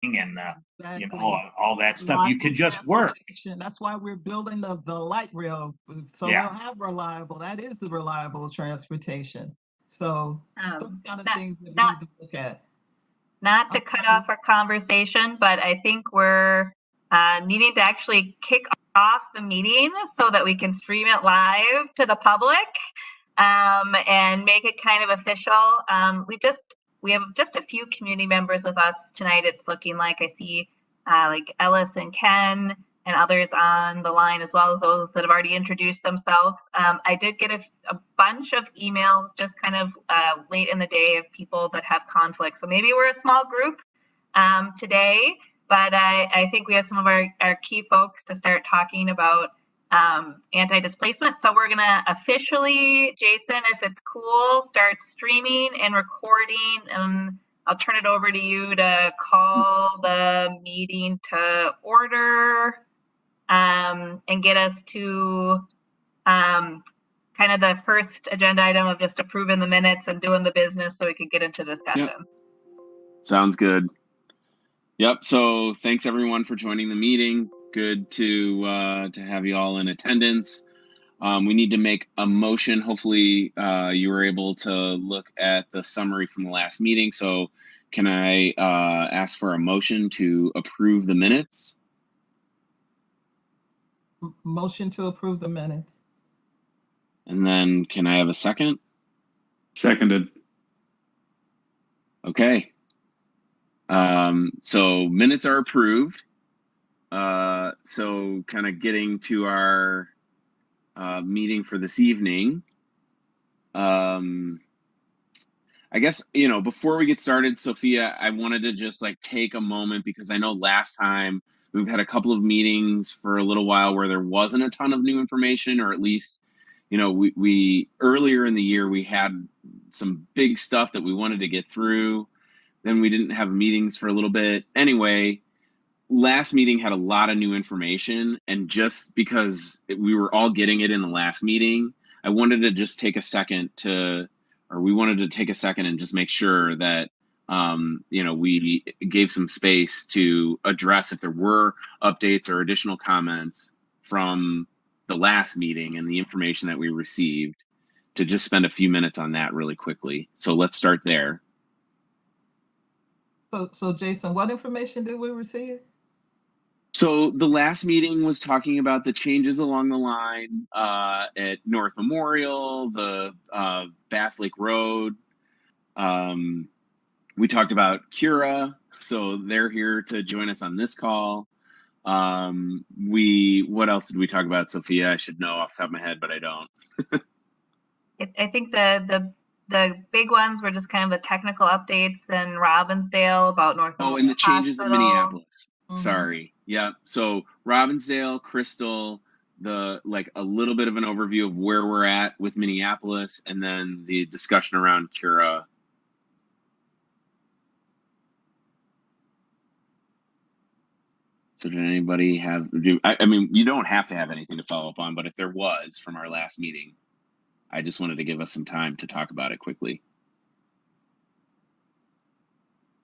and Exactly. all that stuff. You could Reliable just work. transportation. That's why we're building the light rail. So we'll Yeah. have reliable, that is the reliable transportation. So those kind of Not, things that we not, need to look at. not to cut off our conversation, but I think we're needing to actually kick off the meeting so that we can stream it live to the public and make it kind of official. We have just a few community members with us tonight. It's looking like I see like Ellis and Ken and others on the line, as well as those that have already introduced themselves. I did get a bunch of emails just kind of late in the day of people that have conflicts. So maybe we're a small group today, but I think we have some of our key folks to start talking about anti-displacement. So we're gonna officially, Jason, if it's cool, start streaming and recording, and I'll turn it over to you to call the meeting to order and get us to kind of the first agenda item of just approving the minutes and doing the business so we could get into discussion. Yep. Sounds good. Yep. So thanks everyone for joining the meeting. Good to have you all in attendance. We need to make a motion. Hopefully you were able to look at the summary from the last meeting. So can I ask for a motion to approve the minutes? Motion to approve the minutes. And then can I have a second? Seconded. Okay. So minutes are approved. So kind of getting to our meeting for this evening. I guess, before we get started, Sophia, I wanted to just take a moment because I know last time we've had a couple of meetings for a little while where there wasn't a ton of new information, or at least, we earlier in the year, we had some big stuff that we wanted to get through. Then we didn't have meetings for a little bit. Anyway, last meeting had a lot of new information, and just because we were all getting it in the last meeting, I wanted to just take a second we wanted to take a second and just make sure that, we gave some space to address if there were updates or additional comments from the last meeting and the information that we received, to just spend a few minutes on that really quickly. So let's start there. So Jason, what information did we receive? So the last meeting was talking about the changes along the line at North Memorial, the Bass Lake Road. We talked about Cura, so they're here to join us on this call. What else did we talk about, Sophia? I should know off the top of my head, but I don't. I think the big ones were just kind of the technical updates in Robbinsdale about North Memorial and the changes in Hospital. Minneapolis. Mhm. Sorry. Yeah. So Robbinsdale, Crystal, a little bit of an overview of where we're at with Minneapolis, and then the discussion around Cura. So did anybody I mean, you don't have to have anything to follow up on, but if there was from our last meeting, I just wanted to give us some time to talk about it quickly.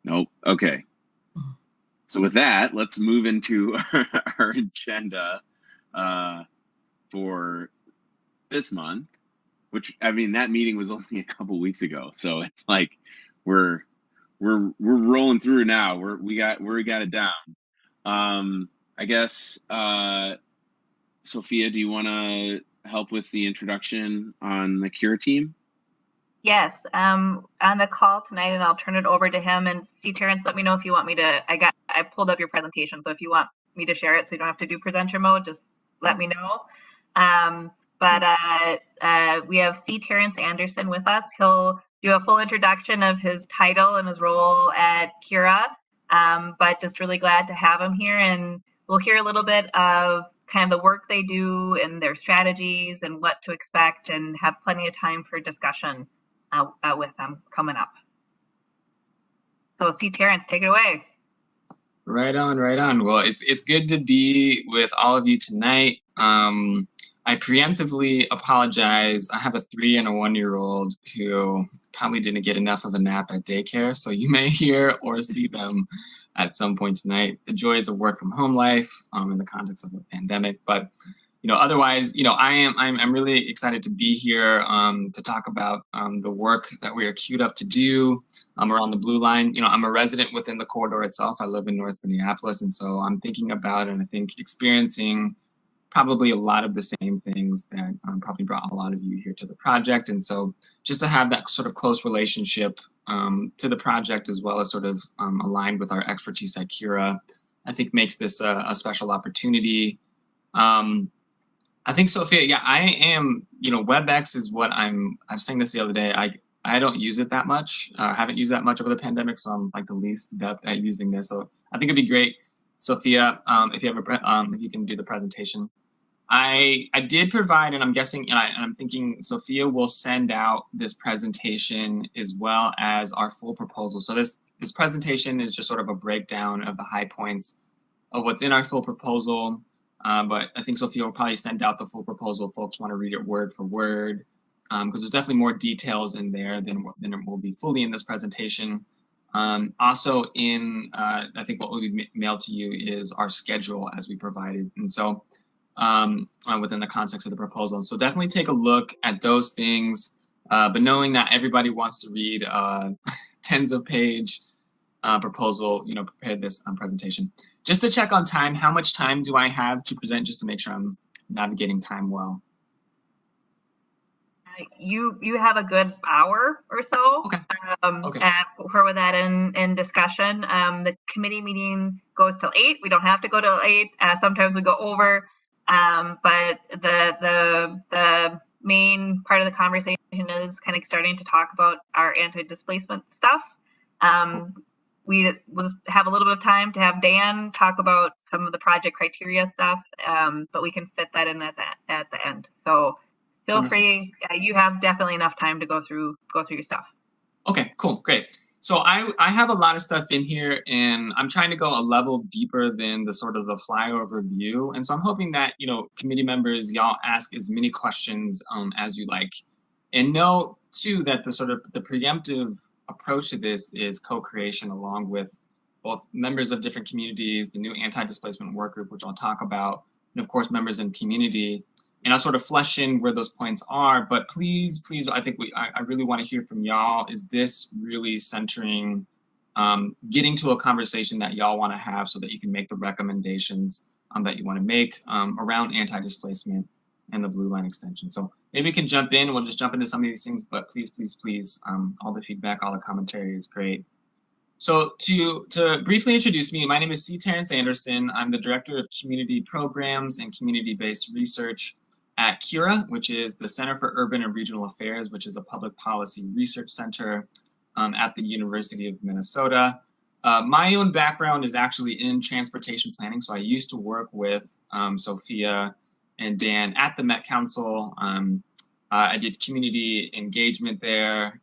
Nope. Okay. So with that, let's move into our agenda for this month, which, I mean, that meeting was only a couple weeks ago. So it's like we're rolling through now. We got it down. I guess Sophia, do you want to help with the introduction on the Cure team? Yes, on the call tonight, and I'll turn it over to him. And see, Terrence, let me know if you want me to. I pulled up your presentation, so if you want me to share it, so you don't have to do presenter mode, just let me know. But we have C. Terrence Anderson with us. He'll do a full introduction of his title and his role at Cura. But just really glad to have him here, and we'll hear a little bit of kind of the work they do and their strategies and what to expect, and have plenty of time for discussion with them coming up. So, C. Terrence, take it away. Right on. Well, it's good to be with all of you tonight. I preemptively apologize. I have a 3 and a 1-year-old who probably didn't get enough of a nap at daycare, so you may hear or see them at some point tonight, the joys of work from home life in the context of a pandemic. But otherwise, I'm really excited to be here to talk about the work that we are queued up to do around the Blue Line. I'm a resident within the corridor itself. I live in North Minneapolis, and so I'm thinking about and I think experiencing probably a lot of the same things that probably brought a lot of you here to the project. And so just to have that sort of close relationship to the project, as well as sort of aligned with our expertise at Kira, I think makes this a special opportunity. I think, Sophia, yeah, I am, WebEx is what I was saying this the other day. I don't use it that much. I haven't used that much over the pandemic, so I'm like the least adept at using this. So I think it'd be great, Sophia, if you can do the presentation. I did provide, and I'm guessing, and I'm thinking Sophia will send out this presentation as well as our full proposal. So this presentation is just sort of a breakdown of the high points of what's in our full proposal. But I think Sophia will probably send out the full proposal. Folks want to read it word for word, because there's definitely more details in there than it will be fully in this presentation. Also I think what will be mailed to you is our schedule as we provided. And so within the context of the proposal. So definitely take a look at those things, but knowing that everybody wants to read tens of page proposal, prepared this presentation. Just to check on time, how much time do I have to present, just to make sure I'm navigating time well? You have a good hour or so. Okay. For that in discussion. The committee meeting goes till 8. We don't have to go till 8. Sometimes we go over. But the main part of the conversation is kind of starting to talk about our anti-displacement stuff. Cool. We will have a little bit of time to have Dan talk about some of the project criteria stuff, but we can fit that in at the end. So feel free. You have definitely enough time to go through your stuff. Okay, cool, great. So I have a lot of stuff in here, and I'm trying to go a level deeper than the sort of the flyover view. And so I'm hoping that, committee members, y'all ask as many questions as you like. And know, too, that the preemptive approach to this is co-creation along with both members of different communities, the new anti-displacement work group, which I'll talk about, and of course, members in community. And I'll sort of flesh in where those points are, but please, I think I really want to hear from y'all. Is this really centering, getting to a conversation that y'all want to have so that you can make the recommendations that you want to make around anti-displacement and the Blue Line extension? So maybe we can jump in, we'll just jump into some of these things, but please, all the feedback, all the commentary is great. So to briefly introduce me, my name is C. Terrence Anderson. I'm the Director of Community Programs and Community-Based Research at Kira, which is the Center for Urban and Regional Affairs, which is a public policy research center at the University of Minnesota. My own background is actually in transportation planning. So I used to work with Sophia and Dan at the Met Council. I did community engagement there,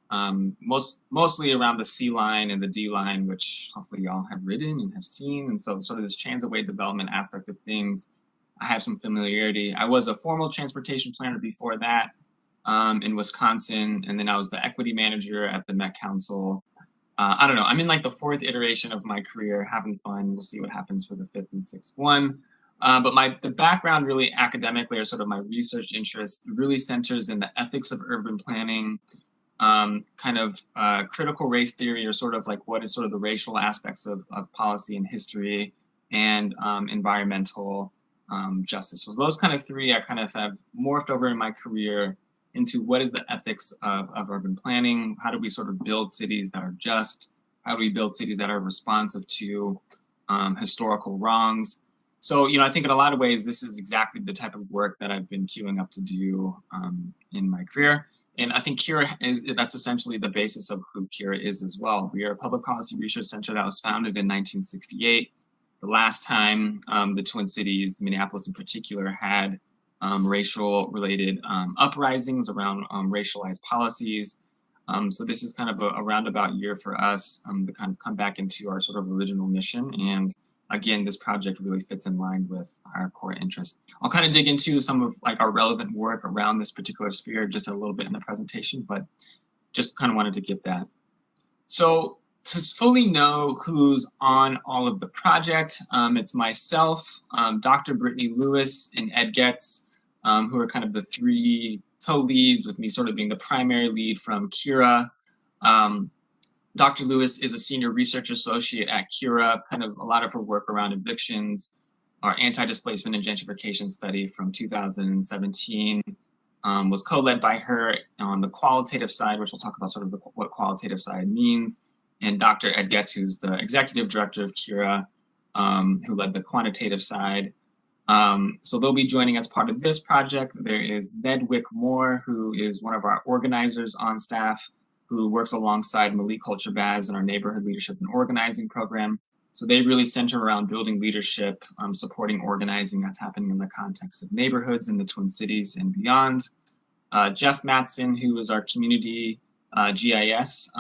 mostly around the C line and the D line, which hopefully y'all have ridden and have seen. And so sort of this transitway development aspect of things, I have some familiarity. I was a formal transportation planner before that in Wisconsin, and then I was the equity manager at the Met Council. I don't know, I'm in like the 4th iteration of my career, having fun. We'll see what happens for the 5th and 6th one. But the background really academically, or sort of my research interest, really centers in the ethics of urban planning, kind of critical race theory, or sort of like what is sort of the racial aspects of policy and history, and environmental justice. So those kind of 3 I kind of have morphed over in my career into what is the ethics of urban planning? How do we sort of build cities that are just? How do we build cities that are responsive to historical wrongs? So, I think in a lot of ways, this is exactly the type of work that I've been queuing up to do in my career. And I think Kira, that's essentially the basis of who Kira is as well. We are a public policy research center that was founded in 1968. The last time the Twin Cities, Minneapolis in particular, had racial-related uprisings around racialized policies. So this is kind of a roundabout year for us to kind of come back into our sort of original mission. And again, this project really fits in line with our core interests. I'll kind of dig into some of like our relevant work around this particular sphere just a little bit in the presentation, but just kind of wanted to give that. So to fully know who's on all of the project, it's myself, Dr. Brittany Lewis, and Ed Getz, who are kind of the three co-leads, with me sort of being the primary lead from Cura. Dr. Lewis is a senior research associate at Cura, kind of a lot of her work around evictions, our anti-displacement and gentrification study from 2017 was co-led by her on the qualitative side, which we'll talk about sort of what qualitative side means, and Dr. Ed Getz, who's the executive director of Cura, who led the quantitative side. So they'll be joining as part of this project. There is Ned Wick Moore, who is one of our organizers on staff, who works alongside Malik Culture Baz in our neighborhood leadership and organizing program. So they really center around building leadership, supporting organizing that's happening in the context of neighborhoods in the Twin Cities and beyond. Jeff Matson, who is our community GIS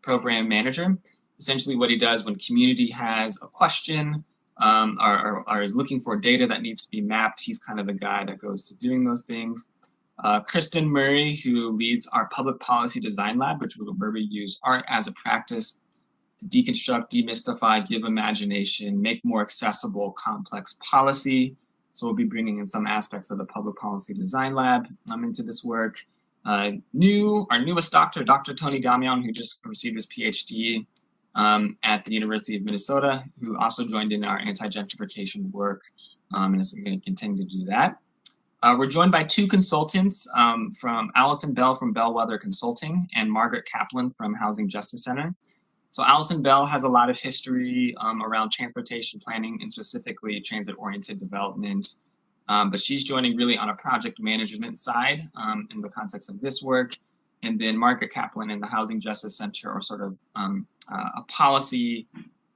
program manager. Essentially what he does when Commuity has a question or is looking for data that needs to be mapped, he's kind of the guy that goes to doing those things. Kristen Murray, who leads our public policy design lab, where we use art as a practice to deconstruct, demystify, give imagination, make more accessible complex policy. So we'll be bringing in some aspects of the public policy design lab into this work. Our newest doctor, Dr. Tony Damian, who just received his PhD at the University of Minnesota, who also joined in our anti-gentrification work and is going to continue to do that. We're joined by two consultants from Allison Bell from Bellwether Consulting and Margaret Kaplan from Housing Justice Center. So Allison Bell has a lot of history around transportation planning and specifically transit-oriented development, but she's joining really on a project management side in the context of this work. And then Margaret Kaplan and the Housing Justice Center are sort of a policy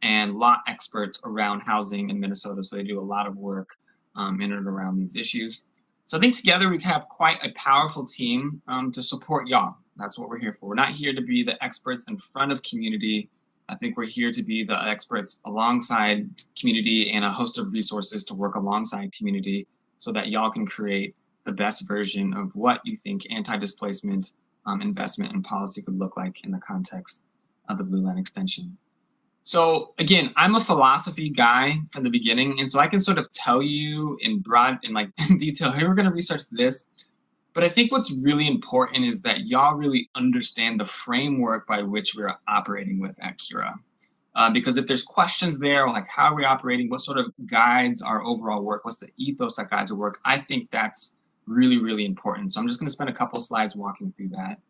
and law experts around housing in Minnesota. So they do a lot of work in and around these issues. So I think together we have quite a powerful team to support y'all. That's what we're here for. We're not here to be the experts in front of Community. I think we're here to be the experts alongside Community and a host of resources to work alongside Community so that y'all can create the best version of what you think anti-displacement investment and policy could look like in the context of the Blue Line Extension. So again, I'm a philosophy guy from the beginning, and so I can sort of tell you in detail, here we're going to research this. But I think what's really important is that y'all really understand the framework by which we're operating with at Cura. Because if there's questions there, like how are we operating, what sort of guides our overall work, what's the ethos that guides our work, I think that's really, really important. So I'm just going to spend a couple slides walking through that.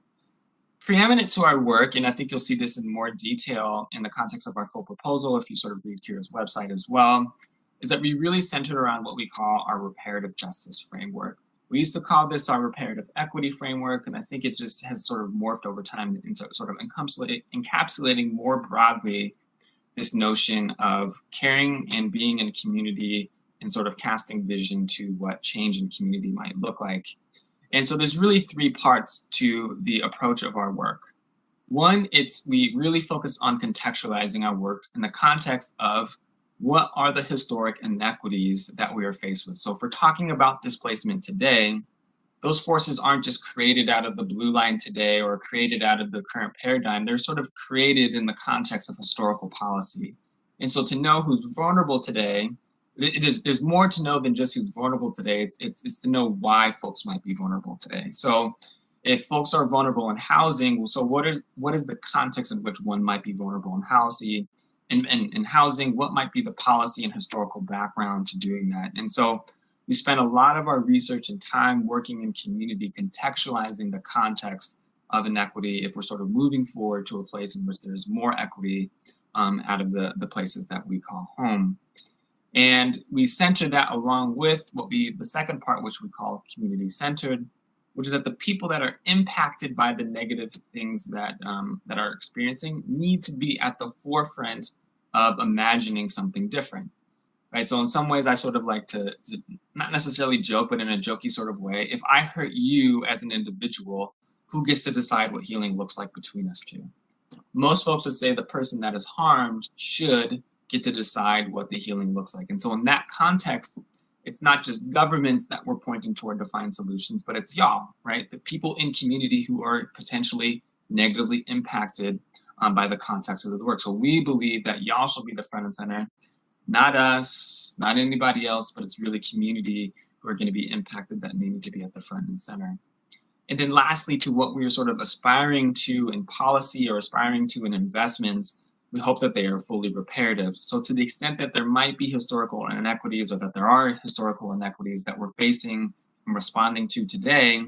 Preeminent to our work, and I think you'll see this in more detail in the context of our full proposal if you sort of read Cura's website as well, is that we really centered around what we call our reparative justice framework. We used to call this our reparative equity framework, and I think it just has sort of morphed over time into sort of encapsulating more broadly this notion of caring and being in a community and sort of casting vision to what change in community might look like. And so there's really three parts to the approach of our work. One, we really focus on contextualizing our works in the context of what are the historic inequities that we are faced with. So if we're talking about displacement today, those forces aren't just created out of the blue line today or created out of the current paradigm. They're sort of created in the context of historical policy. And so to know who's vulnerable today, there's more to know than just who's vulnerable today. It's to know why folks might be vulnerable today. So if folks are vulnerable in housing, so what is the context in which one might be vulnerable in housing? In housing, what might be the policy and historical background to doing that? And so we spend a lot of our research and time working in community, contextualizing the context of inequity if we're sort of moving forward to a place in which there's more equity out of the places that we call home. And we center that along with the second part, which we call community-centered, which is that the people that are impacted by the negative things that are experiencing need to be at the forefront of imagining something different, right? So in some ways, I sort of like to not necessarily joke, but in a jokey sort of way, if I hurt you as an individual, who gets to decide what healing looks like between us two? Most folks would say the person that is harmed should get to decide what the healing looks like. And so in that context, it's not just governments that we're pointing toward to find solutions, but it's y'all, right? The people in community who are potentially negatively impacted by the context of this work. So we believe that y'all should be the front and center, not us, not anybody else, but it's really community who are going to be impacted that need to be at the front and center. And then lastly, to what we are sort of aspiring to in policy or aspiring to in investments, we hope that they are fully reparative. So to the extent that there might be historical inequities or that there are historical inequities that we're facing and responding to today,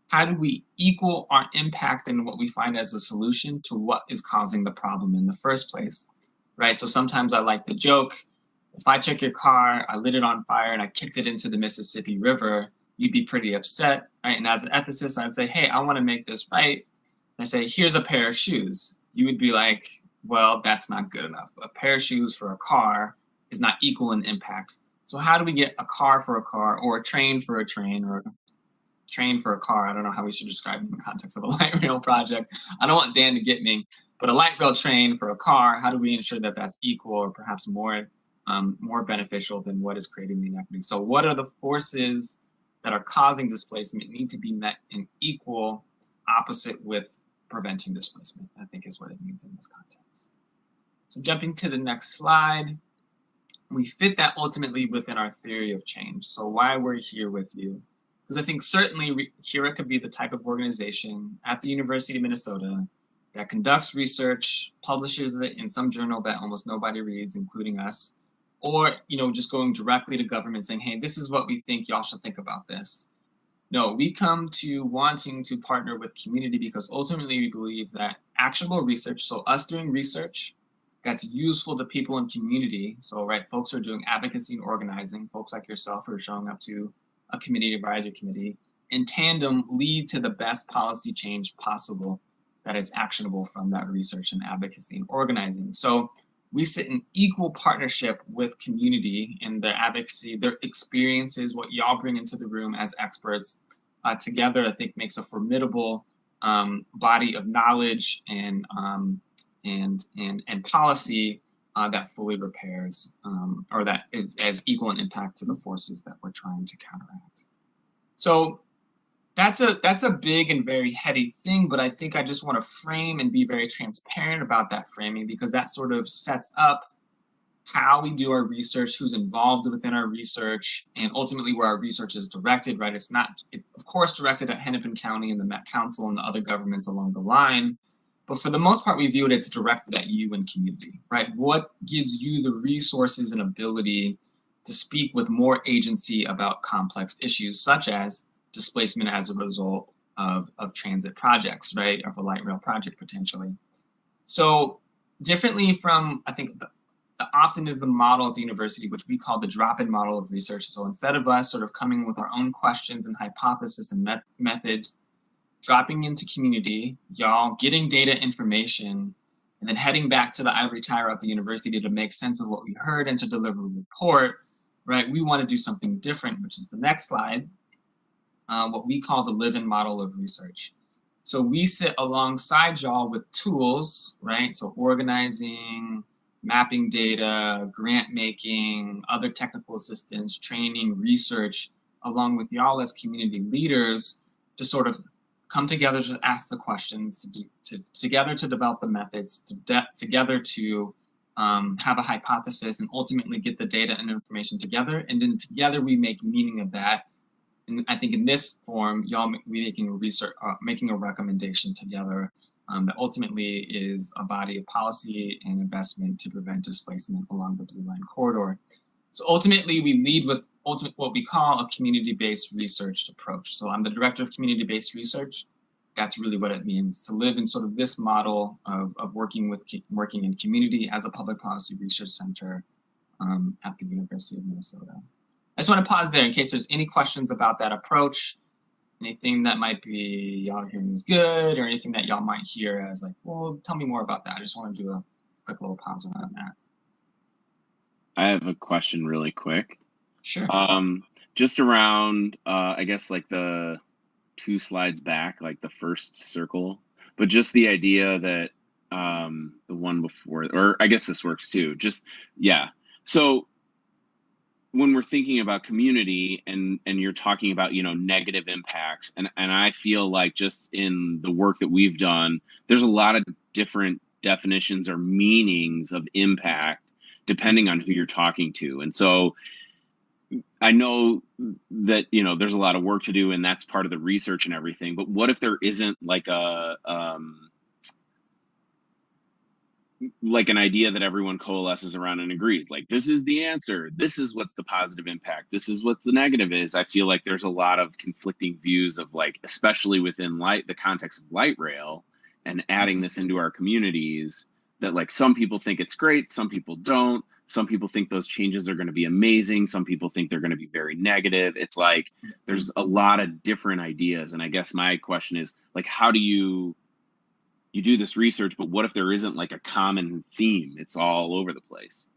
how do we equal our impact in what we find as a solution to what is causing the problem in the first place, right? So sometimes I like to joke, if I took your car, I lit it on fire and I kicked it into the Mississippi River, you'd be pretty upset, right? And as an ethicist, I'd say, hey, I want to make this right. And I say, here's a pair of shoes. You would be like, well, that's not good enough. A pair of shoes for a car is not equal in impact. So how do we get a car for a car, or a train for a train, or a train for a car? I don't know how we should describe it in the context of a light rail project. I don't want Dan to get me, but a light rail train for a car, how do we ensure that that's equal or perhaps more beneficial than what is creating the inequity? So what are the forces that are causing displacement need to be met in equal opposite with preventing displacement, I think is what it means in this context. So jumping to the next slide, we fit that ultimately within our theory of change. So why we're here with you, because I think certainly HERA could be the type of organization at the University of Minnesota that conducts research, publishes it in some journal that almost nobody reads, including us, or just going directly to government saying, hey, this is what we think, y'all should think about this. No, we come to wanting to partner with community because ultimately we believe that actionable research, so us doing research that's useful to people in community, so right, folks who are doing advocacy and organizing, folks like yourself who are showing up to a community advisory committee, in tandem lead to the best policy change possible that is actionable from that research and advocacy and organizing. So we sit in equal partnership with community in their advocacy, their experiences, what y'all bring into the room as experts. Together, I think makes a formidable body of knowledge and policy that fully repairs or that is as equal in impact to the forces that we're trying to counteract. So that's a big and very heady thing, but I think I just want to frame and be very transparent about that framing, because that sort of sets up how we do our research, who's involved within our research, and ultimately where our research is directed, right? It's of course directed at Hennepin County and the Met Council and the other governments along the line, but for the most part, we view it's directed at you and community, right? What gives you the resources and ability to speak with more agency about complex issues, such as displacement as a result of transit projects, right? Of a light rail project potentially. So differently from, I think, often is the model at the university, which we call the drop-in model of research. So instead of us sort of coming with our own questions and hypothesis and methods, dropping into community, y'all getting data information, and then heading back to the ivory tower at the university to make sense of what we heard and to deliver a report, right? We want to do something different, which is the next slide, what we call the live-in model of research. So we sit alongside y'all with tools, right? So organizing, mapping data, grant making, other technical assistance, training, research, along with y'all as community leaders to sort of come together to ask the questions, together to develop the methods, together to have a hypothesis and ultimately get the data and information together. And then together we make meaning of that. And I think in this form, y'all making a recommendation together that ultimately is a body of policy and investment to prevent displacement along the Blue Line corridor. So ultimately, we lead with what we call a community-based research approach. So I'm the director of community-based research. That's really what it means to live in sort of this model of working in community as a public policy research center at the University of Minnesota. I just want to pause there in case there's any questions about that approach, anything that might be y'all hearing is good, or anything that y'all might hear as like, well, tell me more about that. I just want to do a quick little pause on that. I have a question really quick. Sure. Just around, I guess like the 2 slides back, like the first circle, but just the idea that the one before, or I guess this works too. Just, yeah. So when we're thinking about community and you're talking about, negative impacts, and I feel like just in the work that we've done, there's a lot of different definitions or meanings of impact depending on who you're talking to. And so I know that, you know, there's a lot of work to do and that's part of the research and everything, but what if there isn't like like an idea that everyone coalesces around and agrees, like, this is the answer, this is what's the positive impact, this is what the negative is. I feel like there's a lot of conflicting views of, like, especially within the context of light rail and adding this into our communities, that like some people think it's great, some people don't, some people think those changes are going to be amazing, some people think they're going to be very negative. It's like there's a lot of different ideas, and I guess my question is, like, how do you do this research, but what if there isn't like a common theme? It's all over the place.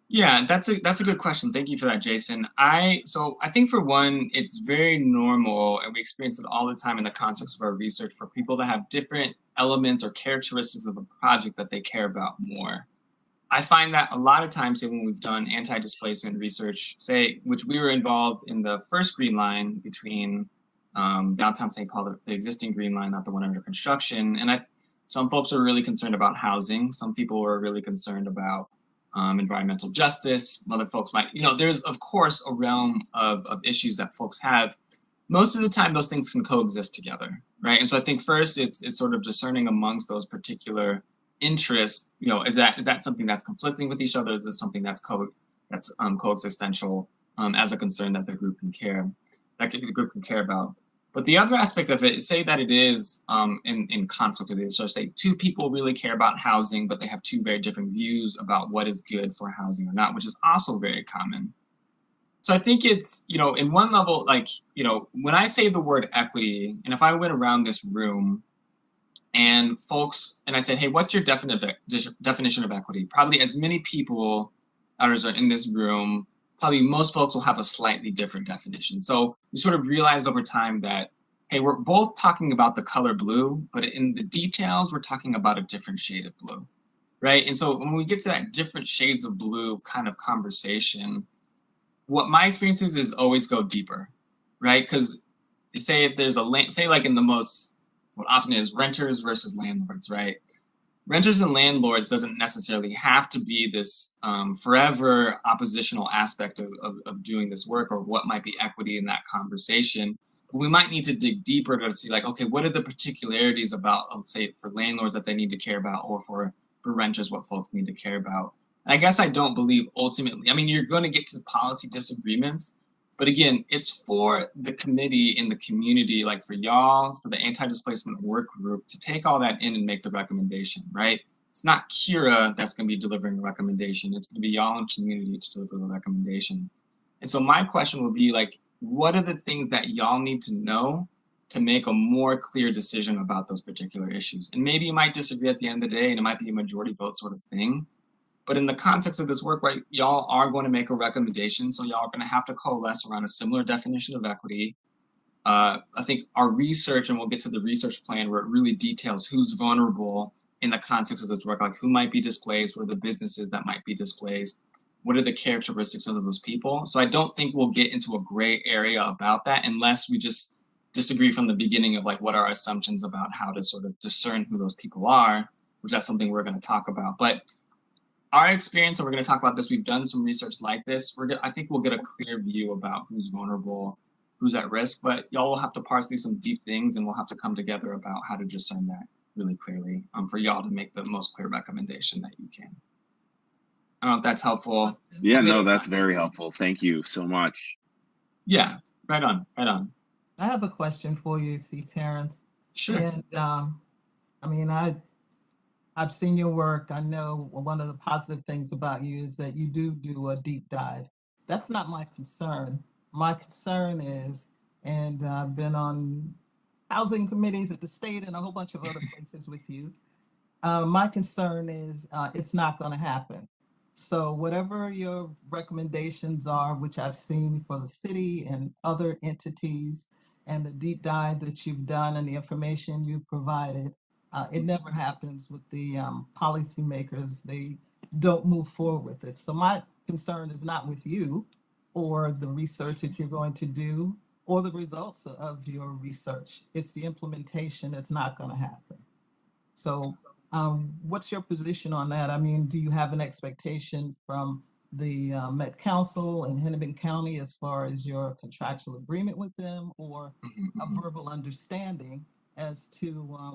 Yeah, that's a good question. Thank you for that, Jason. So I think for one, it's very normal, and we experience it all the time in the context of our research, for people to have different elements or characteristics of a project that they care about more. I find that a lot of times, say when we've done anti-displacement research, say, which we were involved in the first Green Line between downtown St. Paul, the existing Green Line, not the one under construction. And some folks are really concerned about housing. Some people are really concerned about environmental justice. Other folks might, you know, there's of course a realm of issues that folks have. Most of the time, those things can coexist together, right? And so I think first, it's sort of discerning amongst those particular interests. You know, is that something that's conflicting with each other? Is it something that's coexistential as a concern that the group can care about? But the other aspect of it is, say that it is in conflict with it. So say two people really care about housing, but they have two very different views about what is good for housing or not, which is also very common. So I think it's, you know, in one level, like, you know, when I say the word equity, and if I went around this room and I said, hey, what's your definition of equity? Probably as many people as are in this room, probably most folks will have a slightly different definition. So we sort of realize over time that, hey, we're both talking about the color blue, but in the details, we're talking about a different shade of blue, right? And so when we get to that different shades of blue kind of conversation, what my experience is always go deeper, right? Because say if there's say like in the most, what often is renters versus landlords, right? Renters and landlords doesn't necessarily have to be this forever oppositional aspect of doing this work, or what might be equity in that conversation. But we might need to dig deeper to see, like, okay, what are the particularities about, let's say, for landlords that they need to care about, or for renters, what folks need to care about. And I guess I don't believe ultimately, I mean, you're going to get to policy disagreements, but again, it's for the committee in the community, like for y'all, for the anti-displacement work group, to take all that in and make the recommendation, right? It's not Kira that's going to be delivering a recommendation. It's going to be y'all in community to deliver the recommendation. And so my question would be, like, what are the things that y'all need to know to make a more clear decision about those particular issues? And maybe you might disagree at the end of the day, and it might be a majority vote sort of thing. But in the context of this work, right, y'all are going to make a recommendation. So y'all are going to have to coalesce around a similar definition of equity. I think our research, and we'll get to the research plan where it really details who's vulnerable in the context of this work, like who might be displaced, what are the businesses that might be displaced, what are the characteristics of those people. So I don't think we'll get into a gray area about that unless we just disagree from the beginning of, like, what are our assumptions about how to sort of discern who those people are, which that's something we're going to talk about. But our experience, and we're going to talk about this, we've done some research like this. I think we'll get a clear view about who's vulnerable, who's at risk, but y'all will have to parse through some deep things, and we'll have to come together about how to discern that really clearly for y'all to make the most clear recommendation that you can. I don't know if that's helpful. Yeah, no, that's very helpful. Thank you so much. Yeah, right on. I have a question for you, C. Terrence. Sure. And I mean, I've seen your work. I know one of the positive things about you is that you do a deep dive. That's not my concern. My concern is, and I've been on housing committees at the state and a whole bunch of other places with you. My concern is it's not going to happen. So whatever your recommendations are, which I've seen for the city and other entities, and the deep dive that you've done and the information you've provided, it never happens with the policymakers. They don't move forward with it. So my concern is not with you or the research that you're going to do or the results of your research. It's the implementation that's not going to happen. So What's your position on that? I mean, do you have an expectation from the Met Council in Hennepin County as far as your contractual agreement with them, or a verbal understanding as to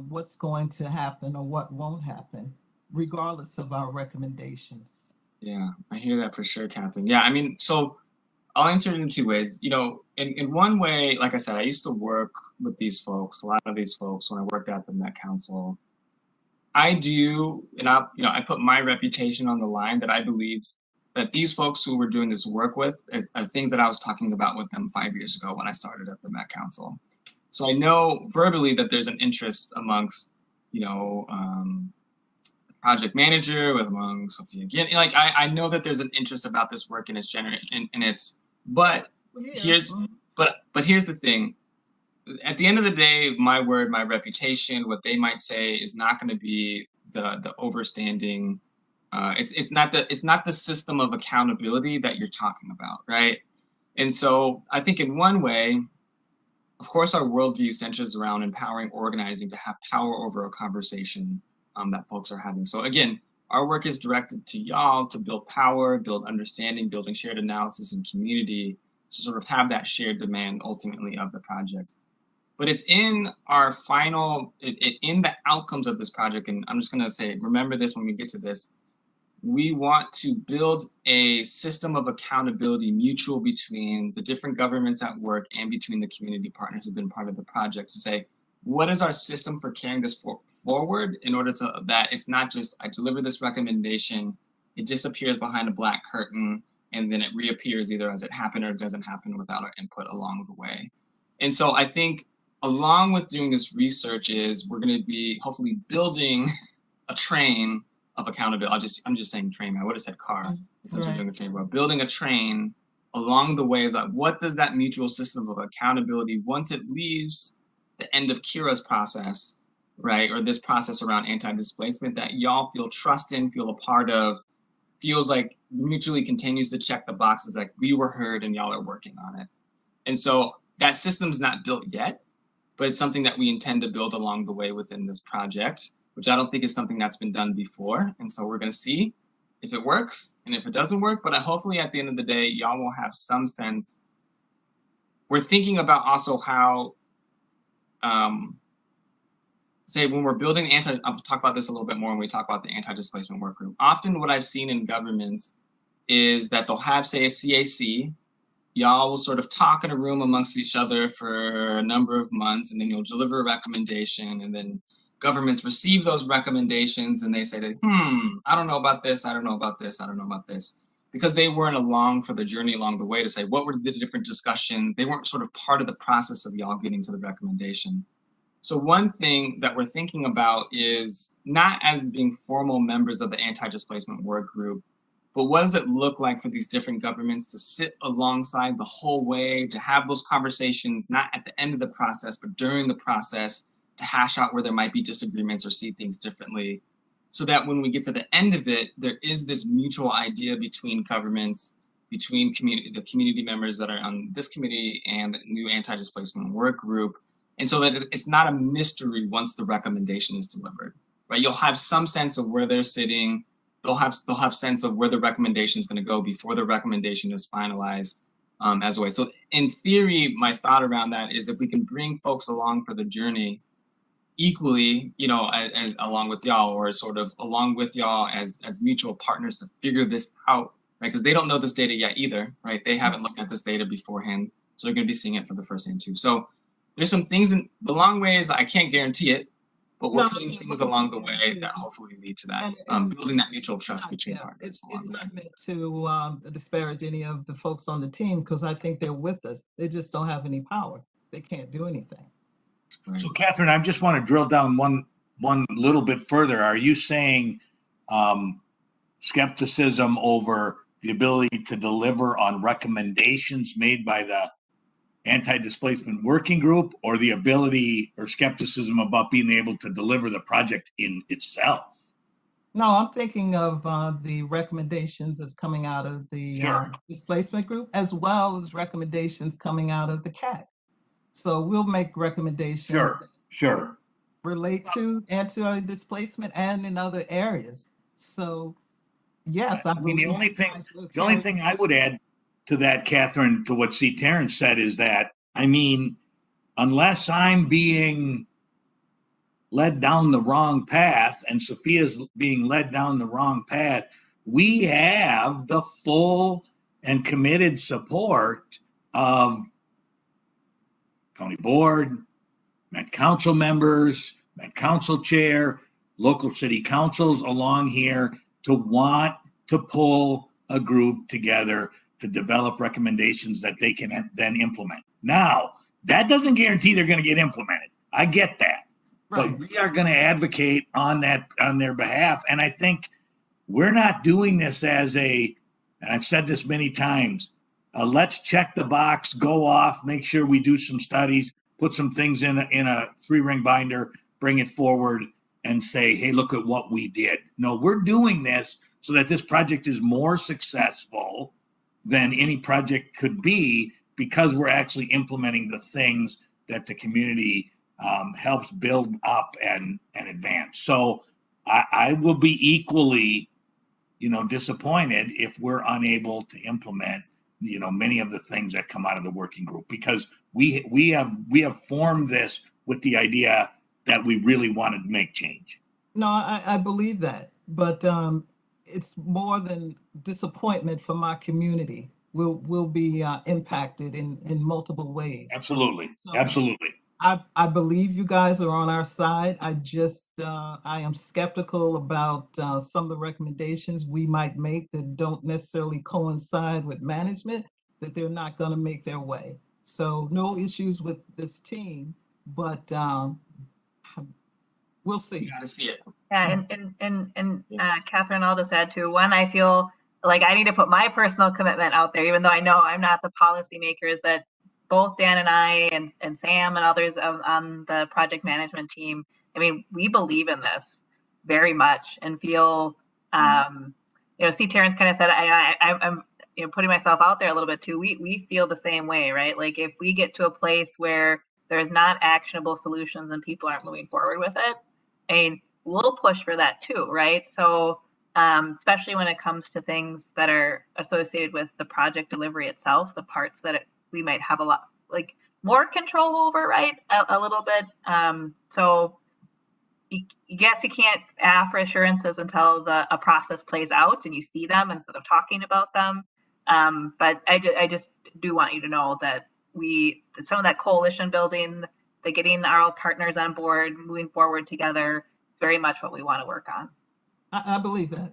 what's going to happen or what won't happen, regardless of our recommendations? Yeah, I hear that for sure, Catherine. Yeah, I mean, so I'll answer it in two ways. You know, in one way, like I said, I used to work with these folks, a lot of these folks, when I worked at the Met Council. I do, and I put my reputation on the line that I believe that these folks who we're doing this work with are things that I was talking about with them 5 years ago when I started at the Met Council. So I know verbally that there's an interest amongst, project manager, with among Sophia again. Like I know that there's an interest about this work and but here's here's the thing. At the end of the day, my word, my reputation, what they might say is not going to be the overstanding. It's not the system of accountability that you're talking about, right? And so I think in one way, of course, our worldview centers around empowering organizing to have power over a conversation that folks are having. So again, our work is directed to y'all to build power, build understanding, building shared analysis and community to sort of have that shared demand ultimately of the project. But it's in our final, in the outcomes of this project, and I'm just going to say, remember this when we get to this, we want to build a system of accountability mutual between the different governments at work and between the community partners who've been part of the project to say, what is our system for carrying this forward in order to that it's not just I deliver this recommendation, it disappears behind a black curtain, and then it reappears either as it happened or it doesn't happen without our input along the way. And so I think along with doing this research is we're going to be hopefully building a train of accountability. I'm just saying train. I would have said car since we're doing a train. We're building a train along the way. Is like, what does that mutual system of accountability once it leaves the end of Kira's process, right, or this process around anti-displacement that y'all feel trust in, feel a part of, feels like mutually continues to check the boxes like we were heard and y'all are working on it. And so that system's not built yet, but it's something that we intend to build along the way within this project, which I don't think is something that's been done before. And so we're going to see if it works and if it doesn't work. But hopefully at the end of the day, y'all will have some sense. We're thinking about also how, say when we're building I'll talk about this a little bit more when we talk about the anti-displacement work group. Often what I've seen in governments is that they'll have, say, a CAC. Y'all will sort of talk in a room amongst each other for a number of months, and then you'll deliver a recommendation, and then governments receive those recommendations and they say that, I don't know about this, I don't know about this, I don't know about this. Because they weren't along for the journey along the way to say, what were the different discussions? They weren't sort of part of the process of y'all getting to the recommendation. So one thing that we're thinking about is not as being formal members of the anti-displacement work group, but what does it look like for these different governments to sit alongside the whole way, to have those conversations, not at the end of the process, but during the process, to hash out where there might be disagreements or see things differently, so that when we get to the end of it, there is this mutual idea between governments, between the community members that are on this committee and the new anti-displacement work group. And so that it's not a mystery once the recommendation is delivered, right? You'll have some sense of where they're sitting. They'll have sense of where the recommendation is going to go before the recommendation is finalized as a way. So in theory, my thought around that is if we can bring folks along for the journey equally, as along with y'all, or sort of along with y'all as mutual partners to figure this out, right? Because they don't know this data yet either, right? They haven't looked at this data beforehand, so they're going to be seeing it for the first time too. So there's some things in the long ways, I can't guarantee it, but we're putting things along the way that hopefully lead to that, building that mutual trust between partners. It's not meant to disparage any of the folks on the team, because I think they're with us. They just don't have any power. They can't do anything. So, Catherine, I just want to drill down one little bit further. Are you saying skepticism over the ability to deliver on recommendations made by the anti-displacement working group, or the ability or skepticism about being able to deliver the project in itself? No, I'm thinking of the recommendations that's coming out of the displacement group, as well as recommendations coming out of the CAC. So we'll make recommendations. Sure. relate to anti-displacement and in other areas. So yes, I I mean, believe you guys will the only carry thing I would add to that, Catherine, to what C. Terrence said is that, I mean, unless I'm being led down the wrong path and Sophia's being led down the wrong path, we have the full and committed support of county board, Met Council members, Met Council chair, local city councils along here to want to pull a group together to develop recommendations that they can then implement. Now, that doesn't guarantee they're going to get implemented. I get that. right. But we are going to advocate on their behalf. And I think we're not doing this as and I've said this many times, let's check the box, go off, make sure we do some studies, put some things in a 3-ring binder, bring it forward and say, hey, look at what we did. No, we're doing this so that this project is more successful than any project could be, because we're actually implementing the things that the community helps build up and advance. So I will be equally, disappointed if we're unable to implement, many of the things that come out of the working group, because we have formed this with the idea that we really wanted to make change. No, I believe that, but it's more than disappointment for my community. Will be impacted in multiple ways. Absolutely, So absolutely. I believe you guys are on our side. I am skeptical about some of the recommendations we might make that don't necessarily coincide with management, that they're not going to make their way. So no issues with this team, but we'll see. You got to see it. Yeah, and Catherine, I'll just add to one. I feel like I need to put my personal commitment out there, even though I know I'm not the policymakers. That both Dan and I and Sam and others on the project management team, I mean, we believe in this very much and feel, C. Terrence kind of said, I'm putting myself out there a little bit too. We feel the same way, right? Like if we get to a place where there's not actionable solutions and people aren't moving forward with it, I mean, we'll push for that too, right? So especially when it comes to things that are associated with the project delivery itself, the parts that we might have a lot like more control over, right? A little bit. So yes, you can't offer assurances until a process plays out and you see them instead of talking about them. But I just do want you to know that some of that coalition building, the getting our partners on board, moving forward together, is very much what we want to work on. I believe that.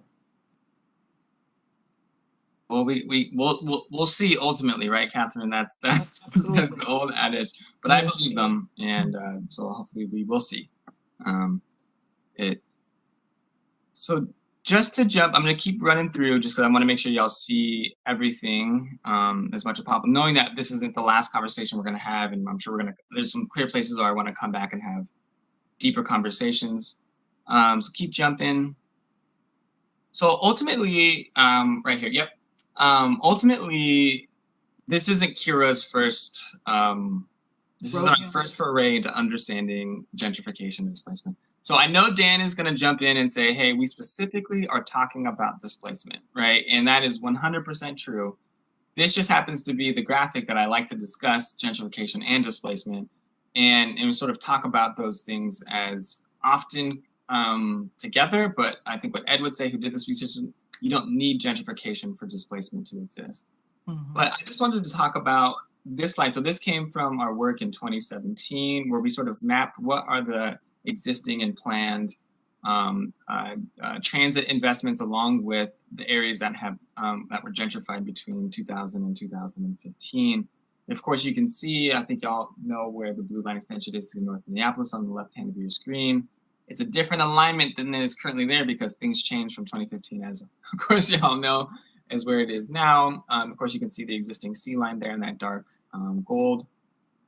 Well, we'll see ultimately, right, Catherine? That's the old adage. But I believe them, and so hopefully we will see. So just to jump, I'm going to keep running through just because I want to make sure y'all see everything as much as possible, knowing that this isn't the last conversation we're going to have, and I'm sure there's some clear places where I want to come back and have deeper conversations. So keep jumping. So ultimately, right here, yep. Ultimately, this isn't Kira's first. This is our first foray into understanding gentrification and displacement. So I know Dan is going to jump in and say, hey, we specifically are talking about displacement, right? And that is 100% true. This just happens to be the graphic that I like to discuss gentrification and displacement, and we sort of talk about those things as often together. But I think what Ed would say, who did this research, you don't need gentrification for displacement to exist. Mm-hmm. But I just wanted to talk about this slide. So this came from our work in 2017, where we sort of mapped what are the existing and planned transit investments along with the areas that have that were gentrified between 2000 and 2015. And of course, you can see, I think y'all know where the blue line extension is to North Minneapolis on the left hand of your screen. It's a different alignment than is currently there because things changed from 2015, as of course y'all know, as where it is now. Of course, you can see the existing C line there in that dark gold.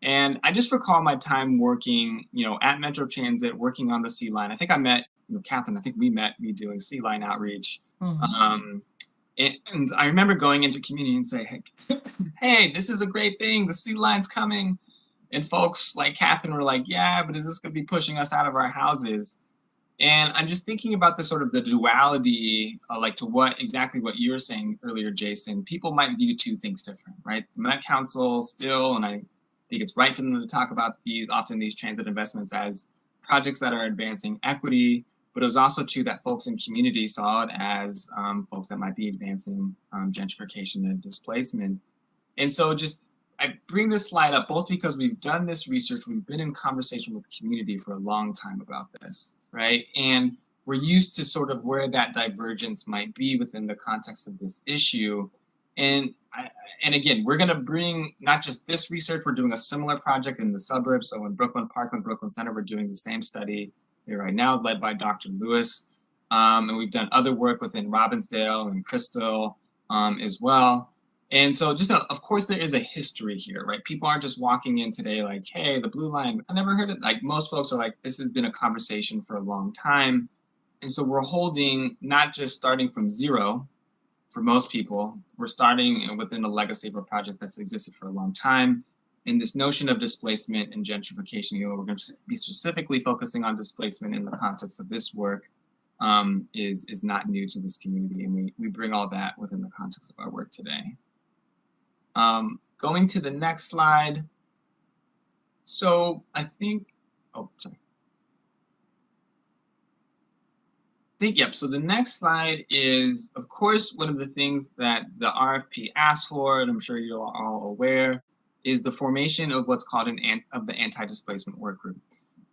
And I just recall my time working, at Metro Transit, working on the C line. I think I met, Catherine, I think we met me doing C line outreach. Mm-hmm. And I remember going into community and say, hey, this is a great thing. The C line's coming. And folks like Catherine were like, yeah, but is this going to be pushing us out of our houses? And I'm just thinking about the sort of the duality, like to exactly what you were saying earlier, Jason. People might view two things different, right? The Met Council still, and I think it's right for them to talk about these transit investments as projects that are advancing equity, but it was also true that folks in community saw it as folks that might be advancing gentrification and displacement. And so I bring this slide up both because we've done this research, we've been in conversation with the community for a long time about this, right? And we're used to sort of where that divergence might be within the context of this issue. And again, we're going to bring not just this research, we're doing a similar project in the suburbs. So in Brooklyn Park and Brooklyn Center, we're doing the same study here right now, led by Dr. Lewis. And we've done other work within Robbinsdale and Crystal as well. And so of course, there is a history here, right? People aren't just walking in today like, hey, the Blue Line, I never heard it. Like most folks are like, this has been a conversation for a long time. And so we're holding, not just starting from zero for most people, we're starting within the legacy of a project that's existed for a long time. And this notion of displacement and gentrification, we're going to be specifically focusing on displacement in the context of this work, is not new to this community. And we bring all that within the context of our work today. Going to the next slide. So I think, so the next slide is, of course, one of the things that the RFP asked for, and I'm sure you're all aware, is the formation of what's called the anti-displacement work group.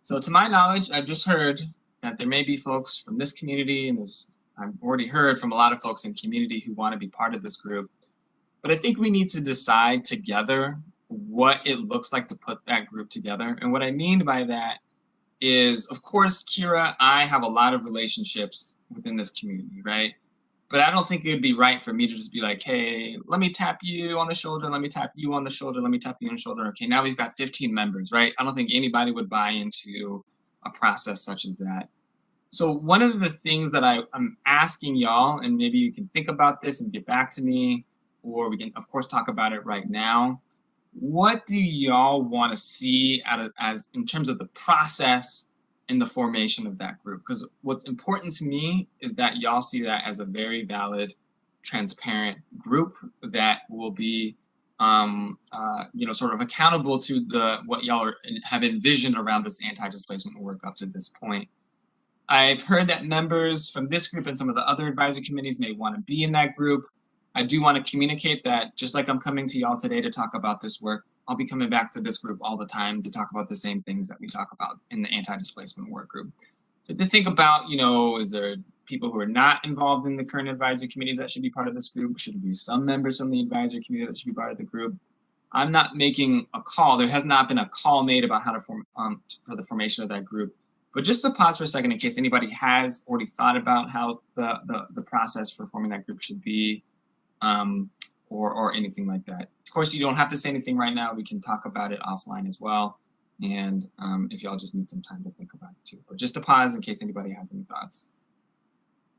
So to my knowledge, I've just heard that there may be folks from this community, and I've already heard from a lot of folks in community who want to be part of this group. But I think we need to decide together what it looks like to put that group together. And what I mean by that is, of course, Kira, I have a lot of relationships within this community, right? But I don't think it would be right for me to just be like, hey, let me tap you on the shoulder, let me tap you on the shoulder, let me tap you on the shoulder. Okay, now we've got 15 members, right? I don't think anybody would buy into a process such as that. So one of the things that I'm asking y'all, and maybe you can think about this and get back to me, or we can, of course, talk about it right now. What do y'all want to see as in terms of the process in the formation of that group? Because what's important to me is that y'all see that as a very valid, transparent group that will be, sort of accountable to what y'all have envisioned around this anti-displacement work up to this point. I've heard that members from this group and some of the other advisory committees may want to be in that group. I do want to communicate that just like I'm coming to y'all today to talk about this work, I'll be coming back to this group all the time to talk about the same things that we talk about in the anti-displacement work group. So to think about, is there people who are not involved in the current advisory committees that should be part of this group? Should there be some members from the advisory committee that should be part of the group? I'm not making a call. There has not been a call made about how to form for the formation of that group. But just to pause for a second in case anybody has already thought about how the process for forming that group should be, or anything like that. Of course, you don't have to say anything right now. We can talk about it offline as well. And if y'all just need some time to think about it too. But just to pause in case anybody has any thoughts.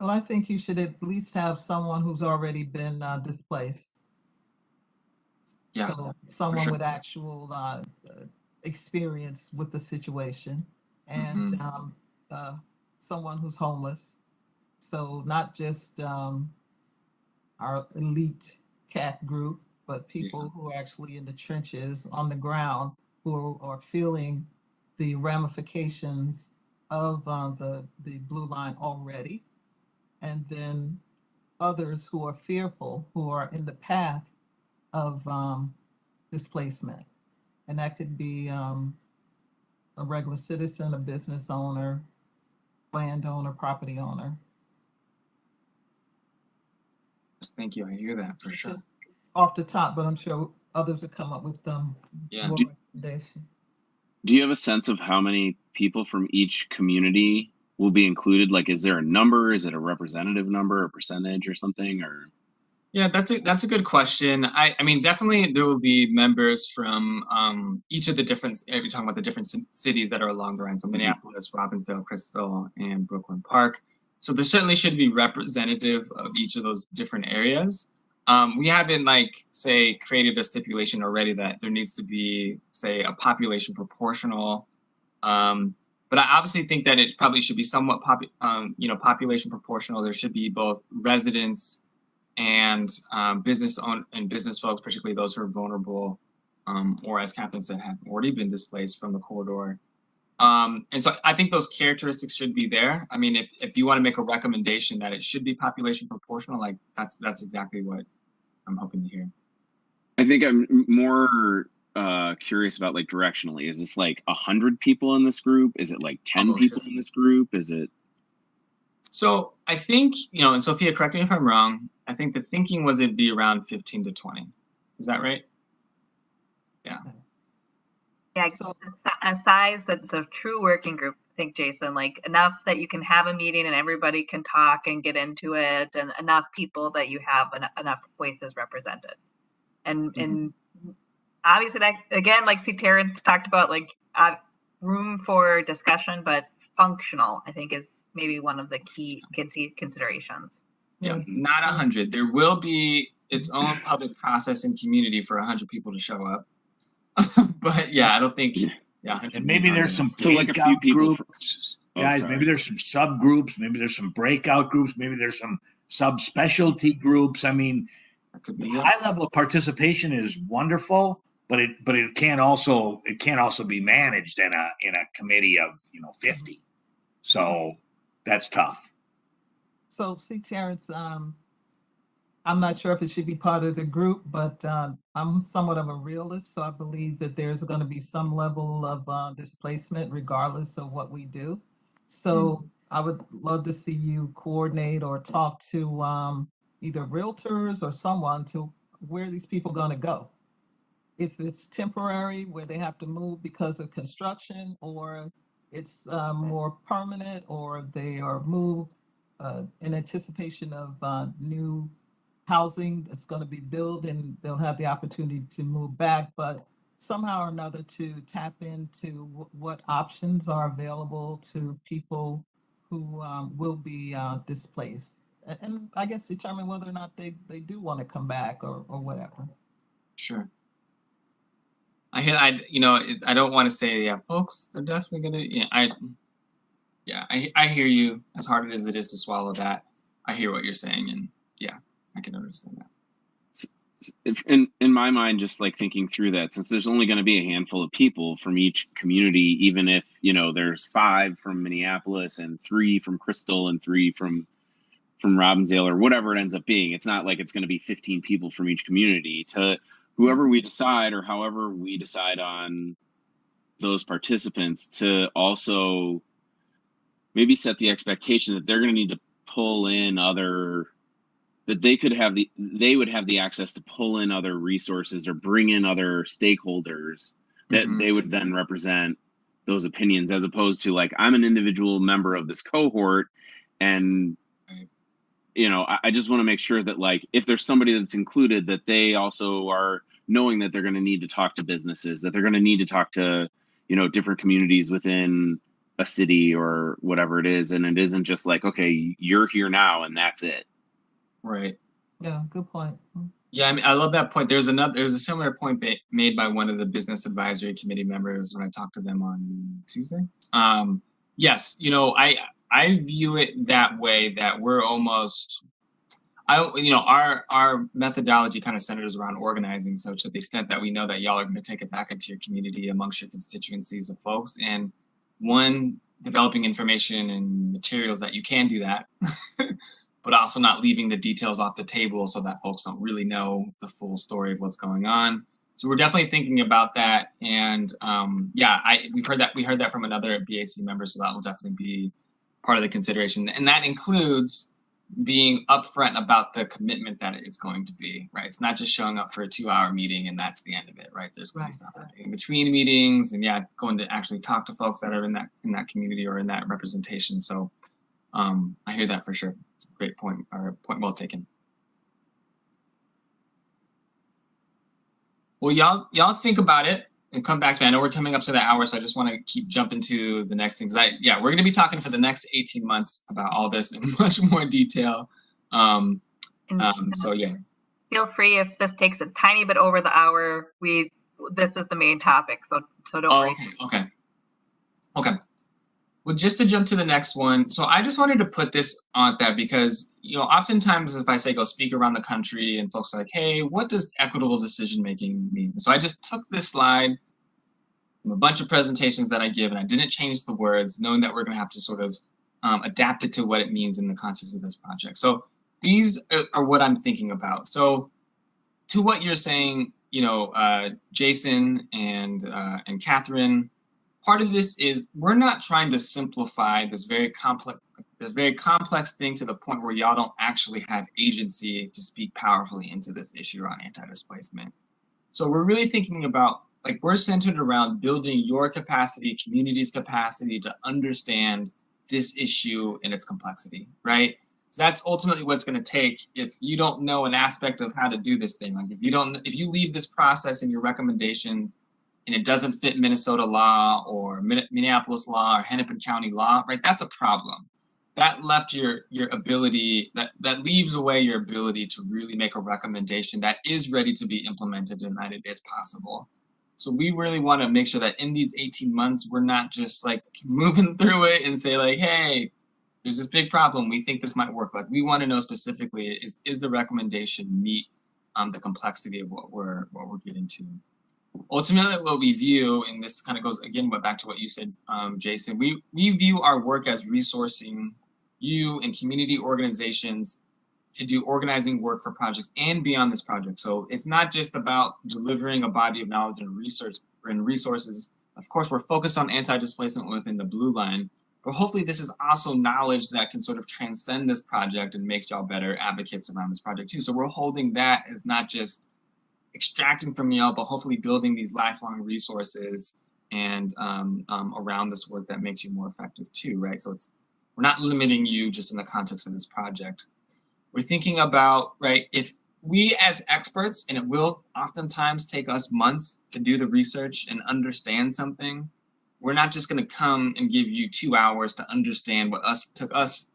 Well, I think you should at least have someone who's already been displaced. Yeah. So someone sure. with actual experience with the situation, and someone who's homeless. So not just our elite CAT group, but people who are actually in the trenches on the ground, who are feeling the ramifications of the Blue Line already. And then others who are fearful, who are in the path of displacement. And that could be a regular citizen, a business owner, landowner, property owner. Thank you. I hear that for sure. Just off the top, but I'm sure others will come up with more recommendation. Do you have a sense of how many people from each community will be included? Like, is there a number? Is it a representative number, a percentage or something? Or yeah, that's a good question. I mean, definitely there will be members from each of the different, if you're talking about the different cities that are along the line. So Minneapolis, Robbinsdale, Crystal, and Brooklyn Park. So there certainly should be representative of each of those different areas. We haven't say created a stipulation already that there needs to be, say, a population proportional. But I obviously think that it probably should be somewhat population proportional. There should be both residents and business folks, particularly those who are vulnerable, or as Captain said, have already been displaced from the corridor. And so I think those characteristics should be there. I mean, if you want to make a recommendation that it should be population proportional, that's exactly what I'm hoping to hear. I think I'm more curious about directionally. Is this 100 people in this group? Is it 10 people in this group? Is it? So I think, and Sophia, correct me if I'm wrong, I think the thinking was it'd be around 15 to 20. Is that right? Yeah. Yeah, So- a size that's a true working group, I think, Jason, enough that you can have a meeting and everybody can talk and get into it, and enough people that you have enough voices represented. And obviously that, again, see, Terrence talked about room for discussion, but functional, I think, is maybe one of the key considerations. Yeah, not 100. There will be its own public process and community for 100 people to show up. But yeah, I don't think. Yeah, and maybe there's some so a few people groups, guys. Maybe there's some subgroups. Maybe there's some breakout groups. Maybe there's some subspecialty groups. I mean, the high level of participation is wonderful, but it can also be managed in a committee of 50. So that's tough. So see, Terrence, I'm not sure if it should be part of the group, but I'm somewhat of a realist, so I believe that there's going to be some level of displacement regardless of what we do. So I would love to see you coordinate or talk to either realtors or someone to where these people going to go. If it's temporary, where they have to move because of construction, or it's more permanent, or they are moved in anticipation of new housing that's going to be built, and they'll have the opportunity to move back, but somehow or another to tap into what options are available to people who will be displaced, and I guess determine whether or not they do want to come back or whatever. Sure. I hear. I don't want to say, yeah, folks, they're definitely gonna. I hear you. As hard as it is to swallow that, I hear what you're saying, and yeah, I can understand that. In my mind, just thinking through that, since there's only going to be a handful of people from each community, even if there's 5 from Minneapolis and 3 from Crystal and 3 from Robbinsdale or whatever it ends up being, it's not like it's going to be 15 people from each community. To whoever we decide, or however we decide on those participants, to also maybe set the expectation that they're going to need to pull in that they would have the access to pull in other resources or bring in other stakeholders that they would then represent those opinions, as opposed to I'm an individual member of this cohort, and I just want to make sure that if there's somebody that's included, that they also are knowing that they're going to need to talk to businesses, that they're going to need to talk to different communities within a city or whatever it is, and it isn't just okay, you're here now and that's it. Right. Yeah, good point. Yeah, I mean, I love that point. There's a similar point made by one of the business advisory committee members when I talked to them on Tuesday. Yes, I view it that way, that we're almost, our methodology kind of centers around organizing. So to the extent that we know that y'all are going to take it back into your community amongst your constituencies of folks, and developing information and materials that you can do that, but also not leaving the details off the table so that folks don't really know the full story of what's going on. So we're definitely thinking about that. And we heard that from another BAC member, so that will definitely be part of the consideration. And that includes being upfront about the commitment that it's going to be, right? It's not just showing up for a 2-hour meeting and that's the end of it, right? There's going to be stuff in between meetings, and going to actually talk to folks that are in that community or in that representation. So I hear that for sure. It's a great point, or point well taken. Well, y'all think about it and come back to me. I know we're coming up to the hour, so I just want to keep jumping to the next thing. We're going to be talking for the next 18 months about all this in much more detail. So yeah. feel free if this takes a tiny bit over the hour. This is the main topic, so don't worry. Okay. Well, just to jump to the next one, so I just wanted to put this on that because, oftentimes if I say go speak around the country and folks are like, hey, what does equitable decision making mean? So I just took this slide from a bunch of presentations that I give, and I didn't change the words, knowing that we're going to have to sort of adapt it to what it means in the context of this project. So these are what I'm thinking about. So to what you're saying, Jason and Catherine, part of this is we're not trying to simplify this very complex thing to the point where y'all don't actually have agency to speak powerfully into this issue on anti-displacement. So we're really thinking about, we're centered around building your capacity, community's capacity to understand this issue and its complexity, right? So that's ultimately what's going to take if you don't know an aspect of how to do this thing. Like if you leave this process in your recommendations and it doesn't fit Minnesota law or Minneapolis law or Hennepin County law, right? That's a problem. That left your ability, that leaves away your ability to really make a recommendation that is ready to be implemented and that it is possible. So we really want to make sure that in these 18 months, we're not just moving through it and say hey, there's this big problem. We think this might work. We want to know specifically, is the recommendation meet the complexity of what we're getting to? Ultimately, what we view, and this kind of goes again back to what you said, Jason, we view our work as resourcing you and community organizations to do organizing work for projects and beyond this project. So it's not just about delivering a body of knowledge and research and resources. Of course, we're focused on anti-displacement within the blue line, but hopefully this is also knowledge that can sort of transcend this project and makes y'all better advocates around this project too. So we're holding that as not just extracting from y'all, but hopefully building these lifelong resources and around this work that makes you more effective too, right? So we're not limiting you just in the context of this project. We're thinking about, right, if we as experts, and it will oftentimes take us months to do the research and understand something, we're not just going to come and give you 2 hours to understand what took us,